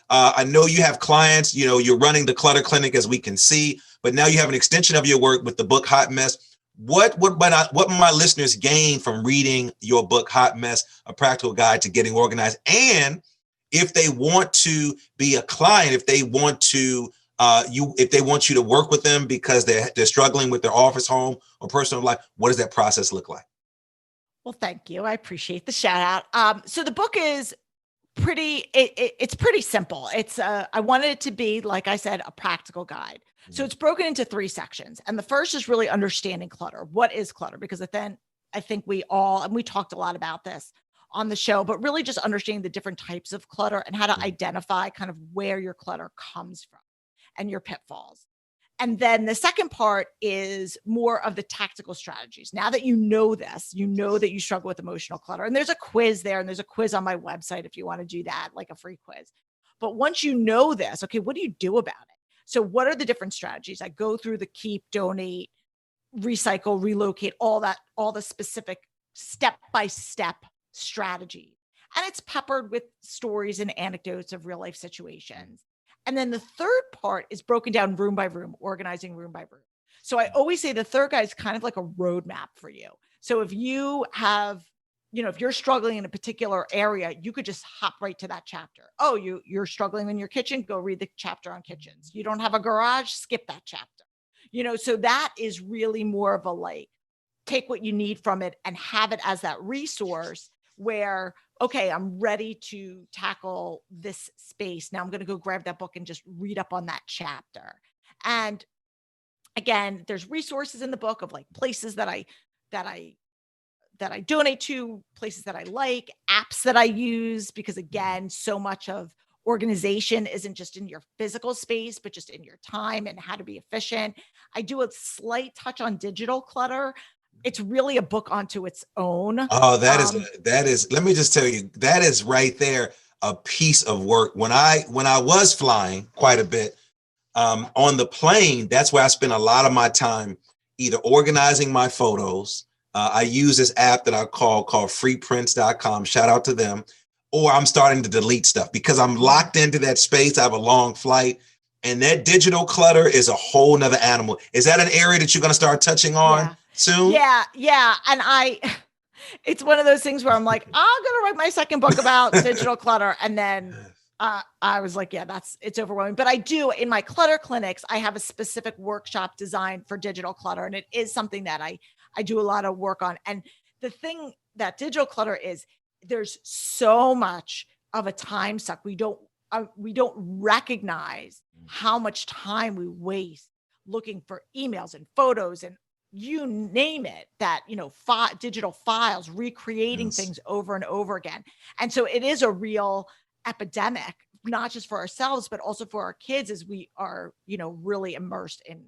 you have clients, you're running the Clutter Clinic, as we can see, but now you have an extension of your work with the book Hot Mess. What my listeners gain from reading your book, Hot Mess, A Practical Guide to Getting Organized? And if they want to be a client, if they want you to work with them because they're struggling with their office, home, or personal life, what does that process look like? Well, thank you. I appreciate the shout out. So the book is it's pretty simple. It's I wanted it to be, like I said, a practical guide. So it's broken into 3 sections. And the first is really understanding clutter. What is clutter? Because then I think we talked a lot about this on the show, but really just understanding the different types of clutter and how to identify kind of where your clutter comes from and your pitfalls. And then the second part is more of the tactical strategies. Now that you know this, you know that you struggle with emotional clutter. And there's a quiz there, and there's a quiz on my website if you want to do that, like a free quiz. But once you know this, okay, what do you do about it? So what are the different strategies? I go through the keep, donate, recycle, relocate, all the specific step-by-step strategies. And it's peppered with stories and anecdotes of real life situations. And then the third part is broken down room by room, organizing room by room. So I always say the third guide is kind of like a roadmap for you. So if you have, if you're struggling in a particular area, you could just hop right to that chapter. Oh, you're struggling in your kitchen, go read the chapter on kitchens. You don't have a garage, skip that chapter. So that is really more of a like, take what you need from it and have it as that resource where, okay, I'm ready to tackle this space. Now I'm going to go grab that book and just read up on that chapter. And again, there's resources in the book of like places that I donate to, places that I like, apps that I use, because again, so much of organization isn't just in your physical space, but just in your time and how to be efficient. I do a slight touch on digital clutter. It's really a book onto its own. Oh, that is, let me just tell you, that is right there, a piece of work. When I was flying quite a bit, on the plane, that's where I spend a lot of my time either organizing my photos. I use this app that I called freeprints.com. Shout out to them. Or I'm starting to delete stuff because I'm locked into that space. I have a long flight, and that digital clutter is a whole nother animal. Is that an area that you're going to start touching on soon? Yeah. And it's one of those things where I'm like, I'm going to write my second book about digital clutter. And then I was like, yeah, it's overwhelming. But I do, in my clutter clinics, I have a specific workshop designed for digital clutter. And it is something that I do a lot of work on. And the thing that digital clutter is, there's so much of a time suck. We don't recognize how much time we waste looking for emails and photos and you name it, that, digital files, recreating things over and over again. And so it is a real epidemic, not just for ourselves, but also for our kids as we are, really immersed in.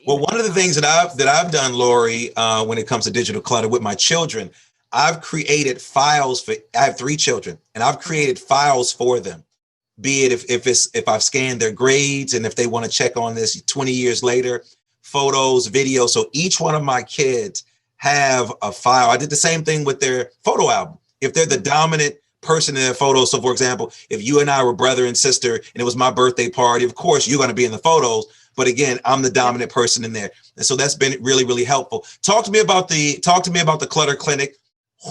Well, one of the things that I've done, Laurie, when it comes to digital clutter with my children, I've created files I have 3 children, and I've created files for them. Be it if I've scanned their grades and if they want to check on this 20 years later, photos, videos. So each one of my kids have a file. I did the same thing with their photo album. If they're the dominant person in their photos. So for example, if you and I were brother and sister and it was my birthday party, of course you're going to be in the photos. But again, I'm the dominant person in there. And so that's been really, really helpful. Talk to me about the Clutter Clinic.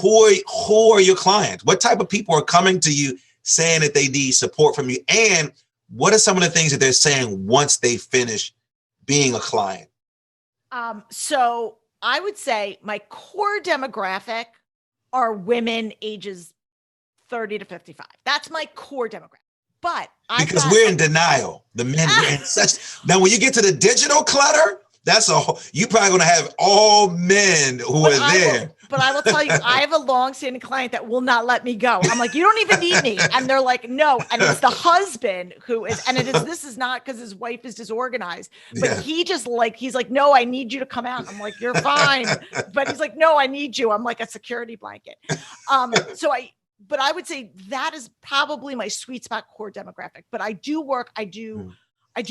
Who are your clients? What type of people are coming to you saying that they need support from you? And what are some of the things that they're saying once they finish being a client? So I would say my core demographic are women ages 30 to 55. That's my core demographic. But because we're in denial. The men are in such. Now, when you get to the digital clutter, you're probably going to have all men who are there. But I will tell you, I have a long-standing client that will not let me go. I'm like, you don't even need me. And they're like, no. And it's the husband who is, and this is not because his wife is disorganized, but he's like, no, I need you to come out. I'm like, you're fine. But he's like, no, I need you. I'm like a security blanket. But I would say that is probably my sweet spot core demographic. But I do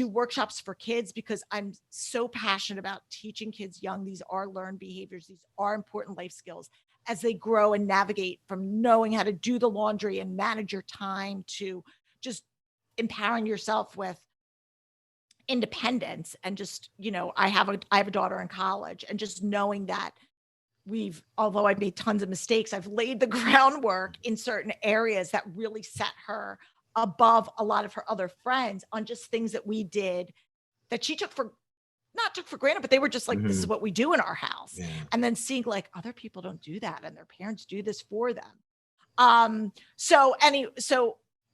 workshops for kids because I'm so passionate about teaching kids young. These are learned behaviors. These are important life skills as they grow and navigate from knowing how to do the laundry and manage your time to just empowering yourself with independence. And just, I have a daughter in college, and just knowing that although I've made tons of mistakes, I've laid the groundwork in certain areas that really set her above a lot of her other friends on just things that we did that she not took for granted, but they were just like, this is what we do in our house. Yeah. And then seeing like other people don't do that and their parents do this for them. So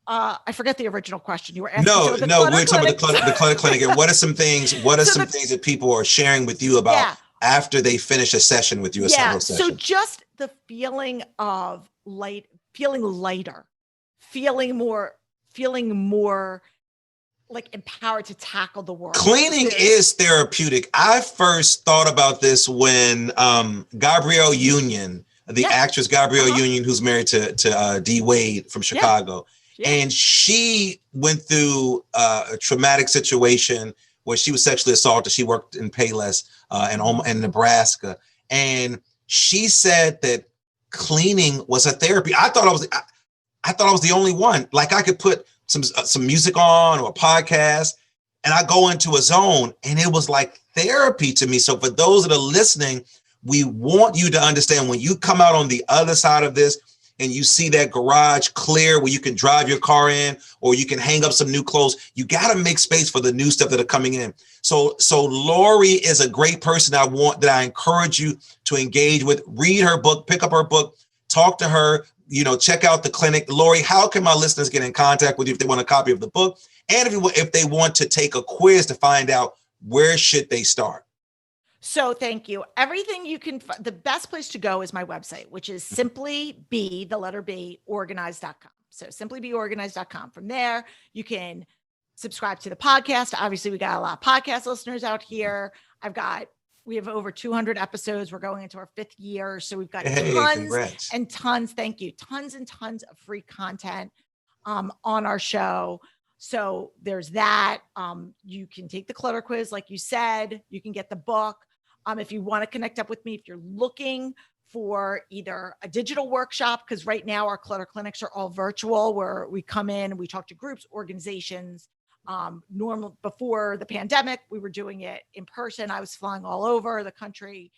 I forget the original question you were asking. No, we're talking about the Clutter Clinic. And what are some things that people are sharing with you about after they finish a session with you, session? So just the feeling of feeling lighter, feeling more like empowered to tackle the world. Cleaning is therapeutic. I first thought about this when Gabrielle Union, the actress Gabrielle Union, who's married to D. Wade from Chicago, and she went through a traumatic situation where she was sexually assaulted. She worked in Payless in Nebraska, and she said that cleaning was a therapy. I thought I was the only one. Like I could put some music on or a podcast, and I go into a zone, and it was like therapy to me. So for those that are listening, we want you to understand when you come out on the other side of this and you see that garage clear where you can drive your car in or you can hang up some new clothes, you got to make space for the new stuff that are coming in. So Laurie is a great person I encourage you to engage with. Read her book, pick up her book, talk to her, check out the clinic. Laurie, how can my listeners get in contact with you if they want a copy of the book? And if they want to take a quiz to find out where should they start? So thank you. Everything you can, the best place to go is my website, which is organized.com. So simplybeorganized.com. From there, you can subscribe to the podcast. Obviously, we got a lot of podcast listeners out here. We have over 200 episodes. We're going into our 5th year. So we've got tons and tons. Thank you. Tons and tons of free content on our show. So there's that. You can take the clutter quiz, like you said. You can get the book. If you want to connect up with me, if you're looking for either a digital workshop, because right now our clutter clinics are all virtual, where we come in and we talk to groups, organizations. Normal before the pandemic, we were doing it in person. I was flying all over the country,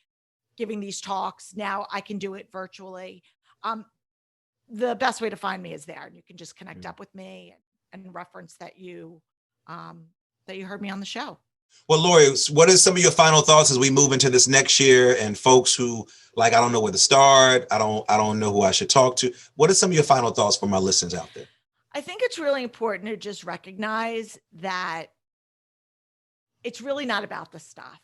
giving these talks. Now I can do it virtually. The best way to find me is there, and you can just connect up with me and reference that you heard me on the show. Well, Laurie, what are some of your final thoughts as we move into this next year and folks who I don't know where to start. I don't know who I should talk to. What are some of your final thoughts for my listeners out there? I think it's really important to just recognize that it's really not about the stuff.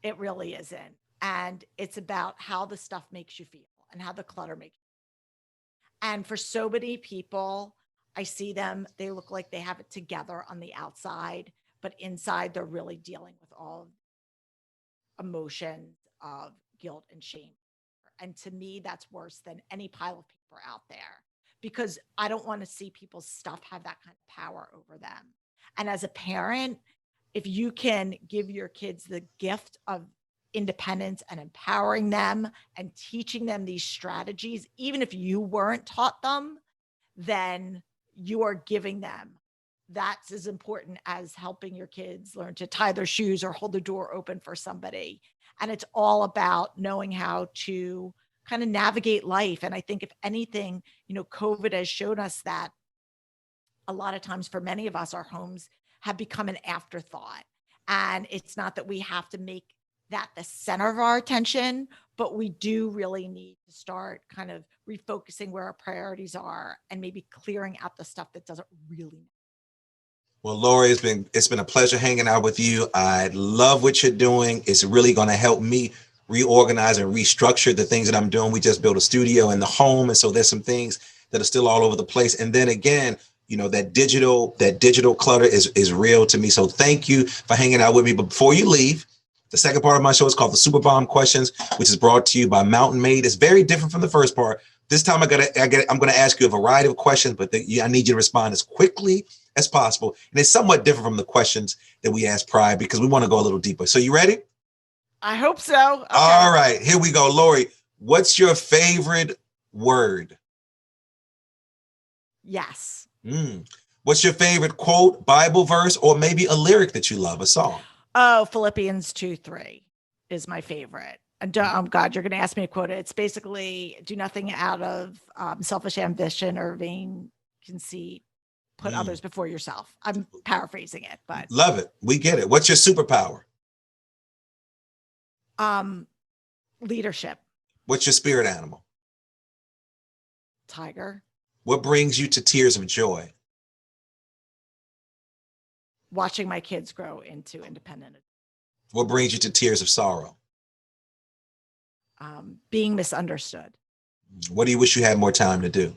It really isn't. And it's about how the stuff makes you feel and how the clutter makes you feel. And for so many people, I see them, they look like they have it together on the outside, but inside they're really dealing with all emotions of guilt and shame. And to me, that's worse than any pile of paper out there, because I don't want to see people's stuff have that kind of power over them. And as a parent, if you can give your kids the gift of independence and empowering them and teaching them these strategies, even if you weren't taught them, then you are giving them. That's as important as helping your kids learn to tie their shoes or hold the door open for somebody. And it's all about knowing how to kind of navigate life. And I think if anything, COVID has shown us that a lot of times for many of us, our homes have become an afterthought. And it's not that we have to make that the center of our attention, but we do really need to start kind of refocusing where our priorities are and maybe clearing out the stuff that doesn't really matter. Well, Laurie, it's been a pleasure hanging out with you. I love what you're doing. It's really going to help me reorganize and restructure the things that I'm doing. We just built a studio in the home, and so there's some things that are still all over the place. And then again, that digital clutter is real to me. So thank you for hanging out with me. But before you leave, the second part of my show is called the Super Bomb Questions, which is brought to you by Mountain Made. It's very different from the first part. This time I'm going to ask you a variety of questions, but I need you to respond as quickly as possible. And it's somewhat different from the questions that we asked prior because we want to go a little deeper. So you ready? I hope so. Okay. All right, here we go. Laurie, what's your favorite word? Yes. What's your favorite quote, Bible verse, or maybe a lyric that you love, a song? Oh, Philippians 2:3 is my favorite. God, you're going to ask me to quote it. It's basically, do nothing out of selfish ambition or vain conceit. Put others before yourself. I'm paraphrasing it, but love it. We get it. What's your superpower? Leadership. What's your spirit animal? Tiger. What brings you to tears of joy? Watching my kids grow into independent. What brings you to tears of sorrow? Being misunderstood. What do you wish you had more time to do?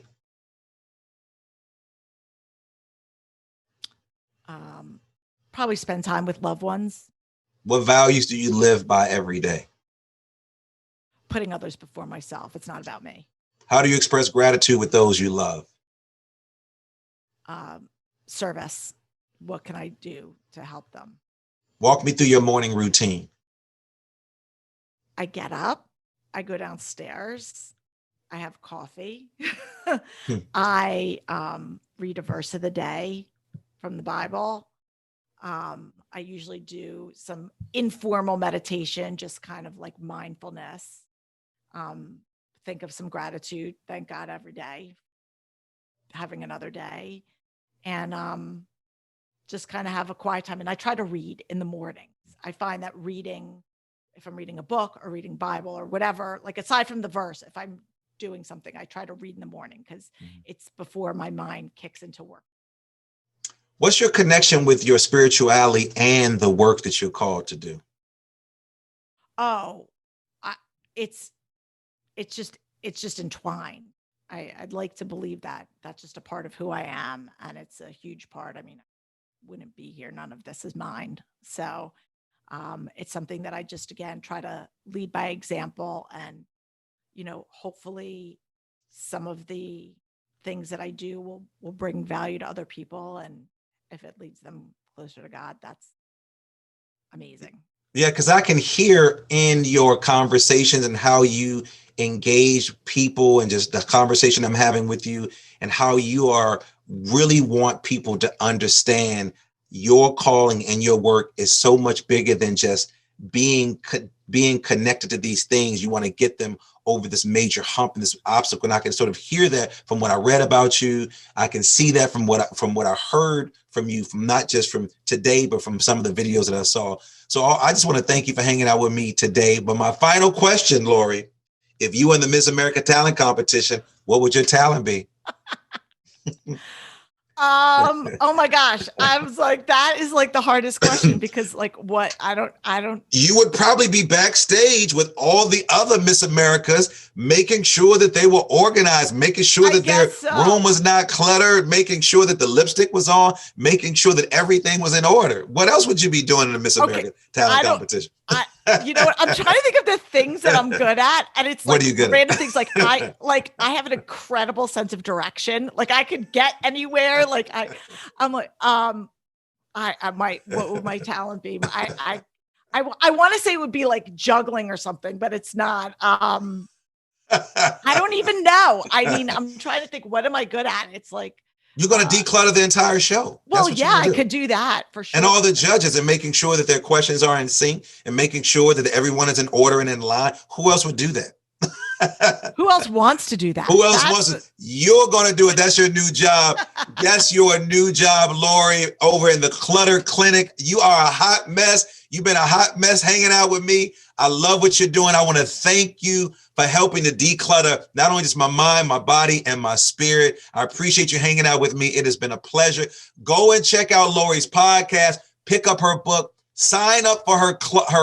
Probably spend time with loved ones. What values do you live by every day? Putting others before myself. It's not about me. How do you express gratitude with those you love? Service. What can I do to help them? Walk me through your morning routine. I get up. I go downstairs. I have coffee. I read a verse of the day, from the Bible. I usually do some informal meditation, just kind of like mindfulness. Think of some gratitude, thank God every day, having another day, and just kind of have a quiet time. And I try to read in the mornings. I find that reading, if I'm reading a book or reading Bible or whatever, like aside from the verse, if I'm doing something, I try to read in the morning because it's before my mind kicks into work. What's your connection with your spirituality and the work that you're called to do? Oh, it's just entwined. I'd like to believe that that's just a part of who I am, and it's a huge part. I mean, I wouldn't be here. None of this is mine. So it's something that I just, again, try to lead by example, and, hopefully some of the things that I do will bring value to other people. And if it leads them closer to God, that's amazing. Yeah, because I can hear in your conversations and how you engage people and just the conversation I'm having with you and how you are really want people to understand your calling and your work is so much bigger than just being connected to these things. You want to get them over this major hump and this obstacle. And I can sort of hear that from what I read about you. I can see that from what I heard from you, from not just from today, but from some of the videos that I saw. So I just want to thank you for hanging out with me today. But my final question, Laurie, if you were in the Miss America talent competition, what would your talent be? Oh my gosh. I was like, that is like the hardest question because like what I don't. You would probably be backstage with all the other Miss Americas, making sure that they were organized, making sure that their room was not cluttered, making sure that the lipstick was on, making sure that everything was in order. What else would you be doing in the Miss America talent competition? You know what? I'm trying to think of the things that I'm good at. And it's like random things. Like I have an incredible sense of direction. Like I could get anywhere. Like I'm like, I might, what would my talent be? I want to say it would be like juggling or something, but it's not. I don't even know. I mean, I'm trying to think, what am I good at? It's like, you're going to declutter the entire show. Well, yeah, I could do that for sure. And all the judges and making sure that their questions are in sync and making sure that everyone is in order and in line. Who else would do that? Who else wants to do that? Who else wants to? You're going to do it. That's your new job. That's your new job, Laurie, over in the Clutter Clinic. You are a hot mess. You've been a hot mess hanging out with me. I love what you're doing. I want to thank you for helping to declutter not only just my mind, my body, and my spirit. I appreciate you hanging out with me. It has been a pleasure. Go and check out Laurie's podcast, pick up her book, sign up for her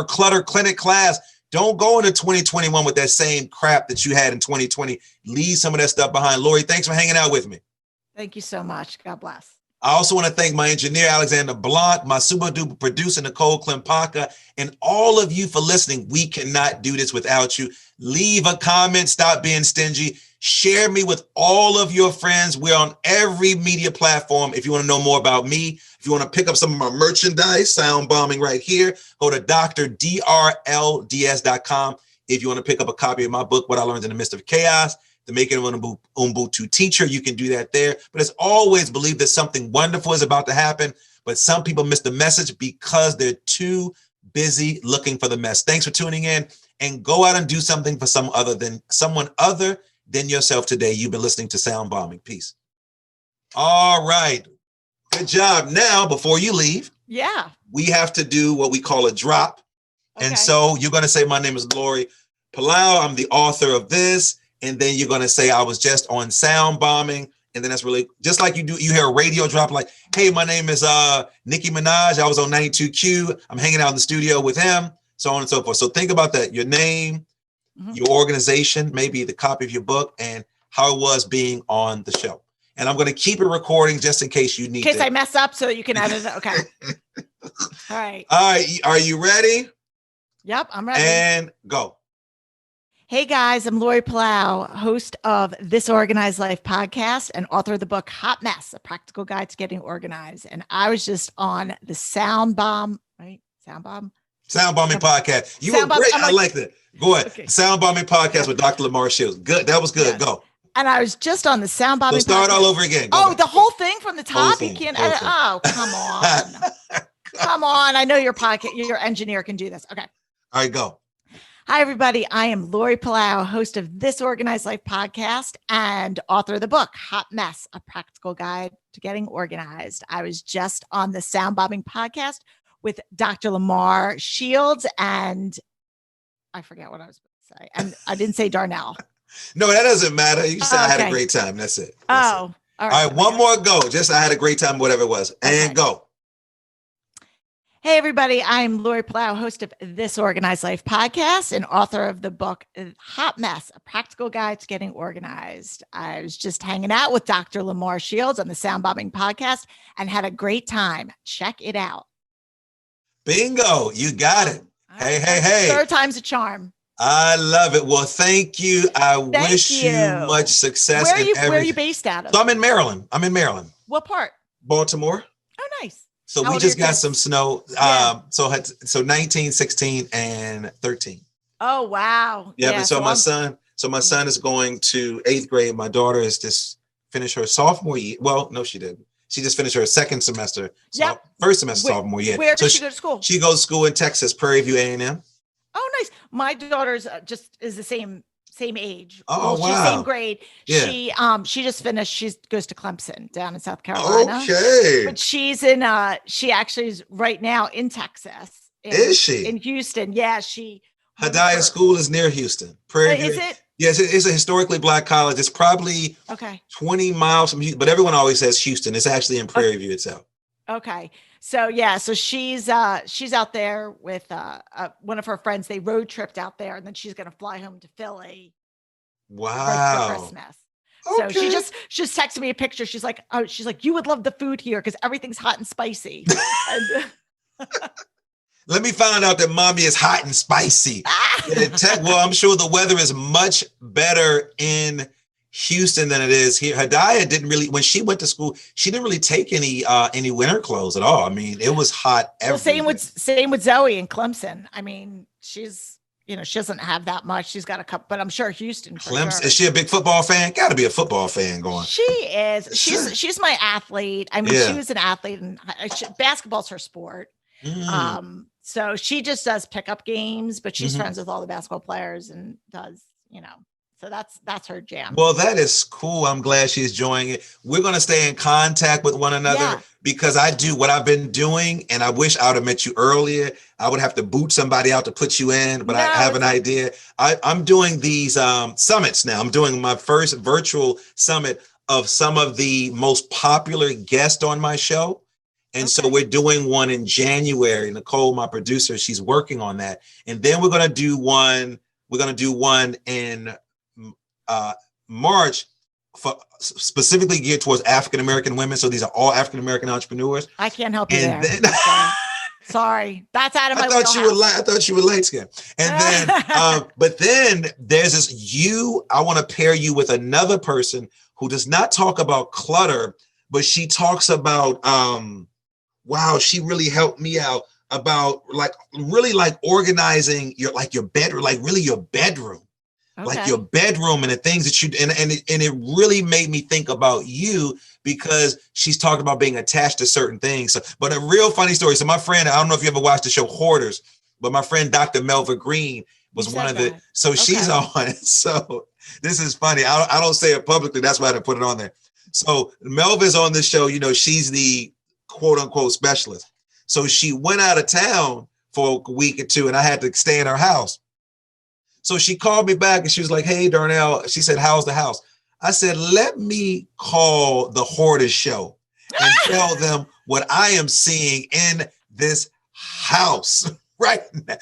Clutter Clinic class. Don't go into 2021 with that same crap that you had in 2020. Leave some of that stuff behind. Laurie, thanks for hanging out with me. Thank you so much. God bless. I also want to thank my engineer, Alexander Blanc, my super duper producer, Nicole Klimpaka, and all of you for listening. We cannot do this without you. Leave a comment. Stop being stingy. Share me with all of your friends. We're on every media platform. If you want to know more about me, if you want to pick up some of my merchandise, Sound Bombing right here, go to drdrlds.com. If you want to pick up a copy of my book, What I Learned in the Midst of Chaos, The Making of an Ubuntu Teacher, you can do that there. But as always, believe that something wonderful is about to happen, but some people miss the message because they're too busy looking for the mess. Thanks for tuning in, and go out and do something for someone other than yourself today. You've been listening to Sound Bombing. Peace. All right. Good job. Now, before you leave, we have to do what we call a drop. Okay. And so you're going to say, my name is Laurie Palau. I'm the author of this. And then you're going to say, I was just on Sound Bombing. And then that's really just like you hear a radio drop like, hey, my name is Nicki Minaj. I was on 92Q. I'm hanging out in the studio with him, so on and so forth. So think about that. Your name, your organization, maybe the copy of your book, and how it was being on the show. And I'm going to keep it recording just in case you need to. In case I mess up so that you can edit it. Okay. All right. All right. Are you ready? Yep, I'm ready. And go. Hey guys, I'm Laurie Palau, host of This Organized Life podcast and author of the book Hot Mess, A Practical Guide to Getting Organized. And I was just on the Sound Bombing podcast. You were great. I like that. Go ahead. Okay. Sound Bombing podcast with Dr. Lamar Shields. Good. That was good. Yes. Go. And I was just on the sound bobbing. So start all over again. Oh, the whole thing from the top? You can't edit. Thing. Oh, come on. Come on. I know your engineer can do this. Okay. All right, go. Hi, everybody. I am Laurie Palau, host of This Organized Life podcast and author of the book, Hot Mess, A Practical Guide to Getting Organized. I was just on the sound bobbing podcast with Dr. Lamar Shields, and I forget what I was going to say. And I didn't say Darnell. No, that doesn't matter. You said I had a Okay. great time. That's it. All right. One more go. Just I had a great time, whatever it was. And go. Hey, everybody. I'm Laurie Palau, host of This Organized Life podcast and author of the book, Hot Mess, A Practical Guide to Getting Organized. I was just hanging out with Dr. Lamar Shields on the Sound Bobbing podcast and had a great time. Check it out. Bingo. You got it. Hey. Third time's a charm. I love it. Well, thank you. I wish you much success. Where are you based out of? So I'm in Maryland. What part? Baltimore. Oh, nice. So How we old just are your got kids? some snow. Yeah. So 19, 16, and 13. Oh, wow. Yeah. And so my son is going to 8th grade. My daughter has just finished her sophomore year. Well, no, she didn't. She just finished her second semester. Yep. First semester sophomore year. Where does she go to school? She goes to school in Texas, Prairie View A&M. Oh, nice. My daughter's is the same age. Oh, wow. She's same grade. Yeah. She just finished. She goes to Clemson down in South Carolina. Okay. But she's in she actually is right now in Texas. Is she? In Houston. Yeah, Hadiah School is near Houston. Prairie View. Is it? Yes, it's a historically Black college. It's probably 20 miles from Houston, but everyone always says Houston. It's actually in Prairie View itself. Okay. So she's out there with one of her friends. They road tripped out there, and then she's going to fly home to Philly. Wow. For Christmas. So she just texted me a picture. She's like, you would love the food here because everything's hot and spicy. Let me find out that mommy is hot and spicy. Well, I'm sure the weather is much better in Houston than it is here. Hadiah didn't really, when she went to school, she didn't really take any winter clothes at all. I mean, it was hot everywhere. Well, same with Zoe in Clemson. I mean, she's, she doesn't have that much. She's got a couple, but I'm sure Houston. Clemson, is she a big football fan? Got to be a football fan going. She is. She's my athlete. I mean, she was an athlete, and basketball's her sport. So she just does pickup games, but she's friends with all the basketball players and does, so that's her jam. Well, that is cool. I'm glad she's enjoying it. We're going to stay in contact with one another because I do what I've been doing, and I wish I would have met you earlier. I would have to boot somebody out to put you in, but I have an idea. I'm doing these summits now. I'm doing my first virtual summit of some of the most popular guests on my show. And so we're doing one in January. Nicole, my producer, she's working on that. And then we're going to do one. We're going to do one in March, specifically geared towards African-American women. So these are all African-American entrepreneurs. I can't help you and there. Then, sorry. That's out of my I thought you were light skinned. And then, but then there's this, I want to pair you with another person who does not talk about clutter, but she talks about, she really helped me out about really organizing your bedroom, your bedroom. Like your bedroom and the things that you and it really made me think about you because she's talking about being attached to certain things. So, but a real funny story. So my friend, I don't know if you ever watched the show Hoarders, but my friend Dr. Melva Green was one of the. So she's on it. So this is funny. I don't say it publicly. That's why I didn't put it on there. So Melva's on this show. She's the quote unquote specialist. So she went out of town for a week or two, and I had to stay in her house. So she called me back and she was like, "Hey, Darnell," she said, "How's the house?" I said, "Let me call the Hoarders show and tell them what I am seeing in this house right now."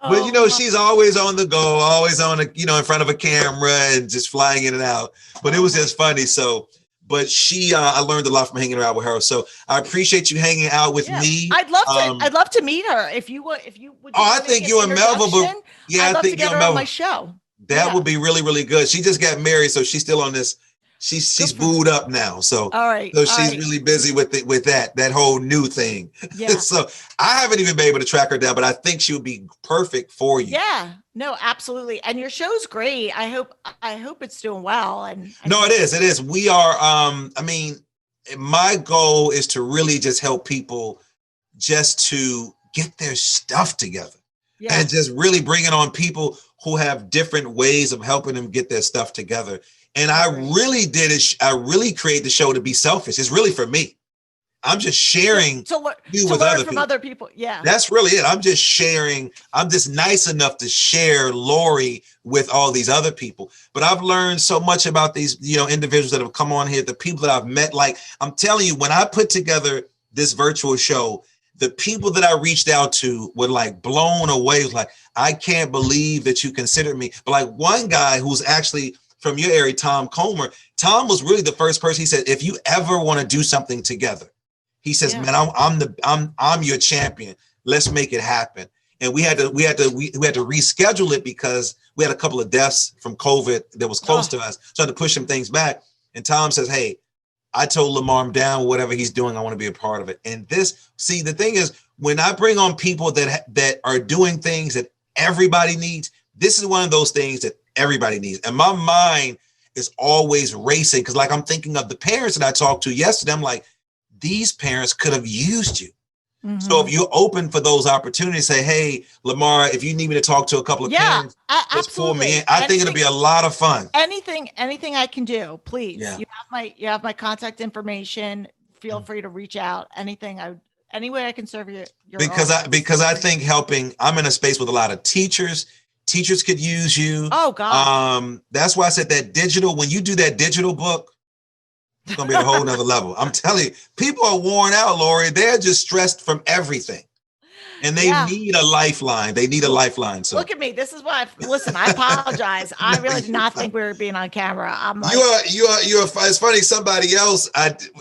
But she's always on the go, always on in front of a camera and just flying in and out. But it was just funny. So, but I learned a lot from hanging out with her. So I appreciate you hanging out with me. I'd love to meet her if you would. I think you and Melva, I'd love to get her on my show. That would be really, really good. She just got married, so she's still on this she's booed up now. So, all right. so she's really busy with that whole new thing. Yeah. So I haven't even been able to track her down, but I think she would be perfect for you. Yeah, no, absolutely. And your show's great. I hope it's doing well. And no, it is. We are, I mean, my goal is to really just help people just to get their stuff together. Yeah. And just really bring it on people who have different ways of helping them get their stuff together. And I really I really create the show to be selfish. It's really for me. I'm just sharing to learn with from other people. Yeah. That's really it. I'm just sharing. I'm just nice enough to share Laurie with all these other people. But I've learned so much about these, individuals that have come on here, the people that I've met. Like, I'm telling you, when I put together this virtual show, the people that I reached out to were like blown away. It was like, I can't believe that you considered me. But like one guy who's actually from your area, Tom Comer, Tom was really the first person. He said, if you ever want to do something together, he says, man, I'm your champion. Let's make it happen. And we had to reschedule it because we had a couple of deaths from COVID that was close to us. So I had to push some things back. And Tom says, hey, I told Lamar I'm down, whatever he's doing, I want to be a part of it. And the thing is, when I bring on people that are doing things that everybody needs, this is one of those things that everybody needs. And my mind is always racing because, like, I'm thinking of the parents that I talked to yesterday. I'm like, these parents could have used you. Mm-hmm. So if you're open for those opportunities, say, hey, Lamar, if you need me to talk to a couple of parents, just pull me in. I think it'll be a lot of fun. Anything I can do, please. Yeah. You have my contact information. Feel free to reach out. Any way I can serve you. Because I think I'm in a space with a lot of teachers. Teachers could use you. Oh God. That's why I said that when you do that digital book, it's going to be a whole nother level. I'm telling you, people are worn out, Laurie. They're just stressed from everything. And they need a lifeline. So look at me. This is why I apologize. I really did not think we were being on camera. I'm like, you are. It's funny. Somebody else,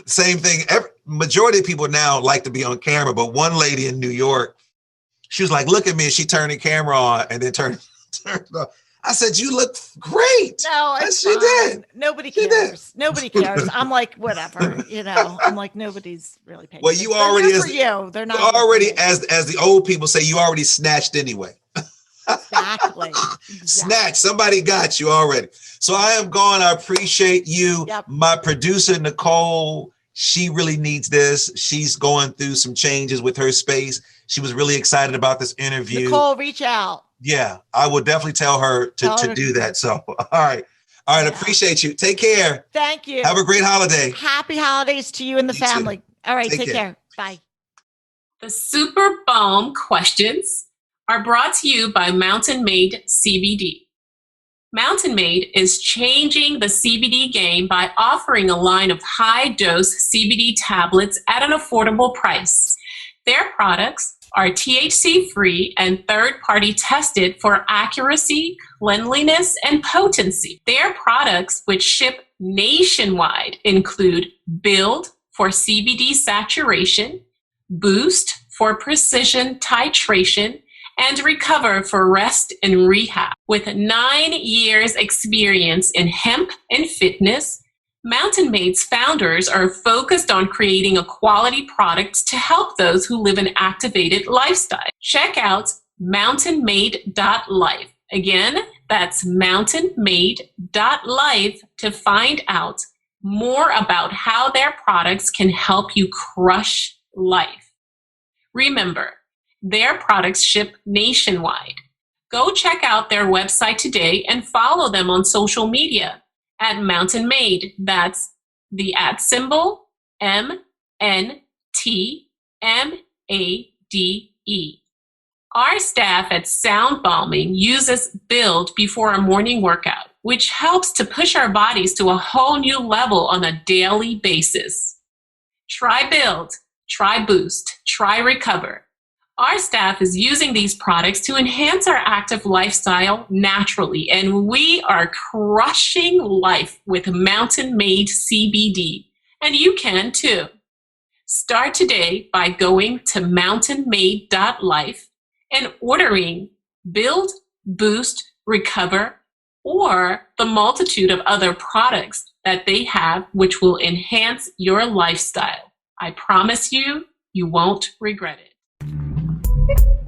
same thing. Majority of people now like to be on camera, but one lady in New York, she was like, look at me. And she turned the camera on and then turned it off. I said, you look great. No, she did. Nobody cares. Nobody cares. I'm like, whatever, I'm like, nobody's really paying. Well, you already, they're not already, as the old people say, you already snatched anyway. Exactly. Snatch. Somebody got you already. So I am going. I appreciate you. Yep. My producer, Nicole, she really needs this. She's going through some changes with her space. She was really excited about this interview. Nicole, reach out. Yeah, I will definitely tell her to do that. So, all right. Yeah. Appreciate you. Take care. Thank you. Have a great holiday. Happy holidays to you and the family. Too. All right. Take care. Bye. The Super Balm questions are brought to you by Mountain Made CBD. Mountain Made is changing the CBD game by offering a line of high-dose CBD tablets at an affordable price. Their products are THC-free and third-party tested for accuracy, cleanliness, and potency. Their products, which ship nationwide, include Build for CBD saturation, Boost for precision titration, and Recover for rest and rehab. With 9 years experience in hemp and fitness, Mountain Made's founders are focused on creating a quality product to help those who live an activated lifestyle. Check out mountainmade.life. Again, that's mountainmade.life to find out more about how their products can help you crush life. Remember, their products ship nationwide. Go check out their website today and follow them on social media at Mountain Made. That's the @MNTMADE. Our staff at Sound Balming uses Build before a morning workout, which helps to push our bodies to a whole new level on a daily basis. Try Build, try Boost, try Recover. Our staff is using these products to enhance our active lifestyle naturally, and we are crushing life with Mountain Made CBD, and you can too. Start today by going to mountainmade.life and ordering Build, Boost, Recover, or the multitude of other products that they have, which will enhance your lifestyle. I promise you, you won't regret it.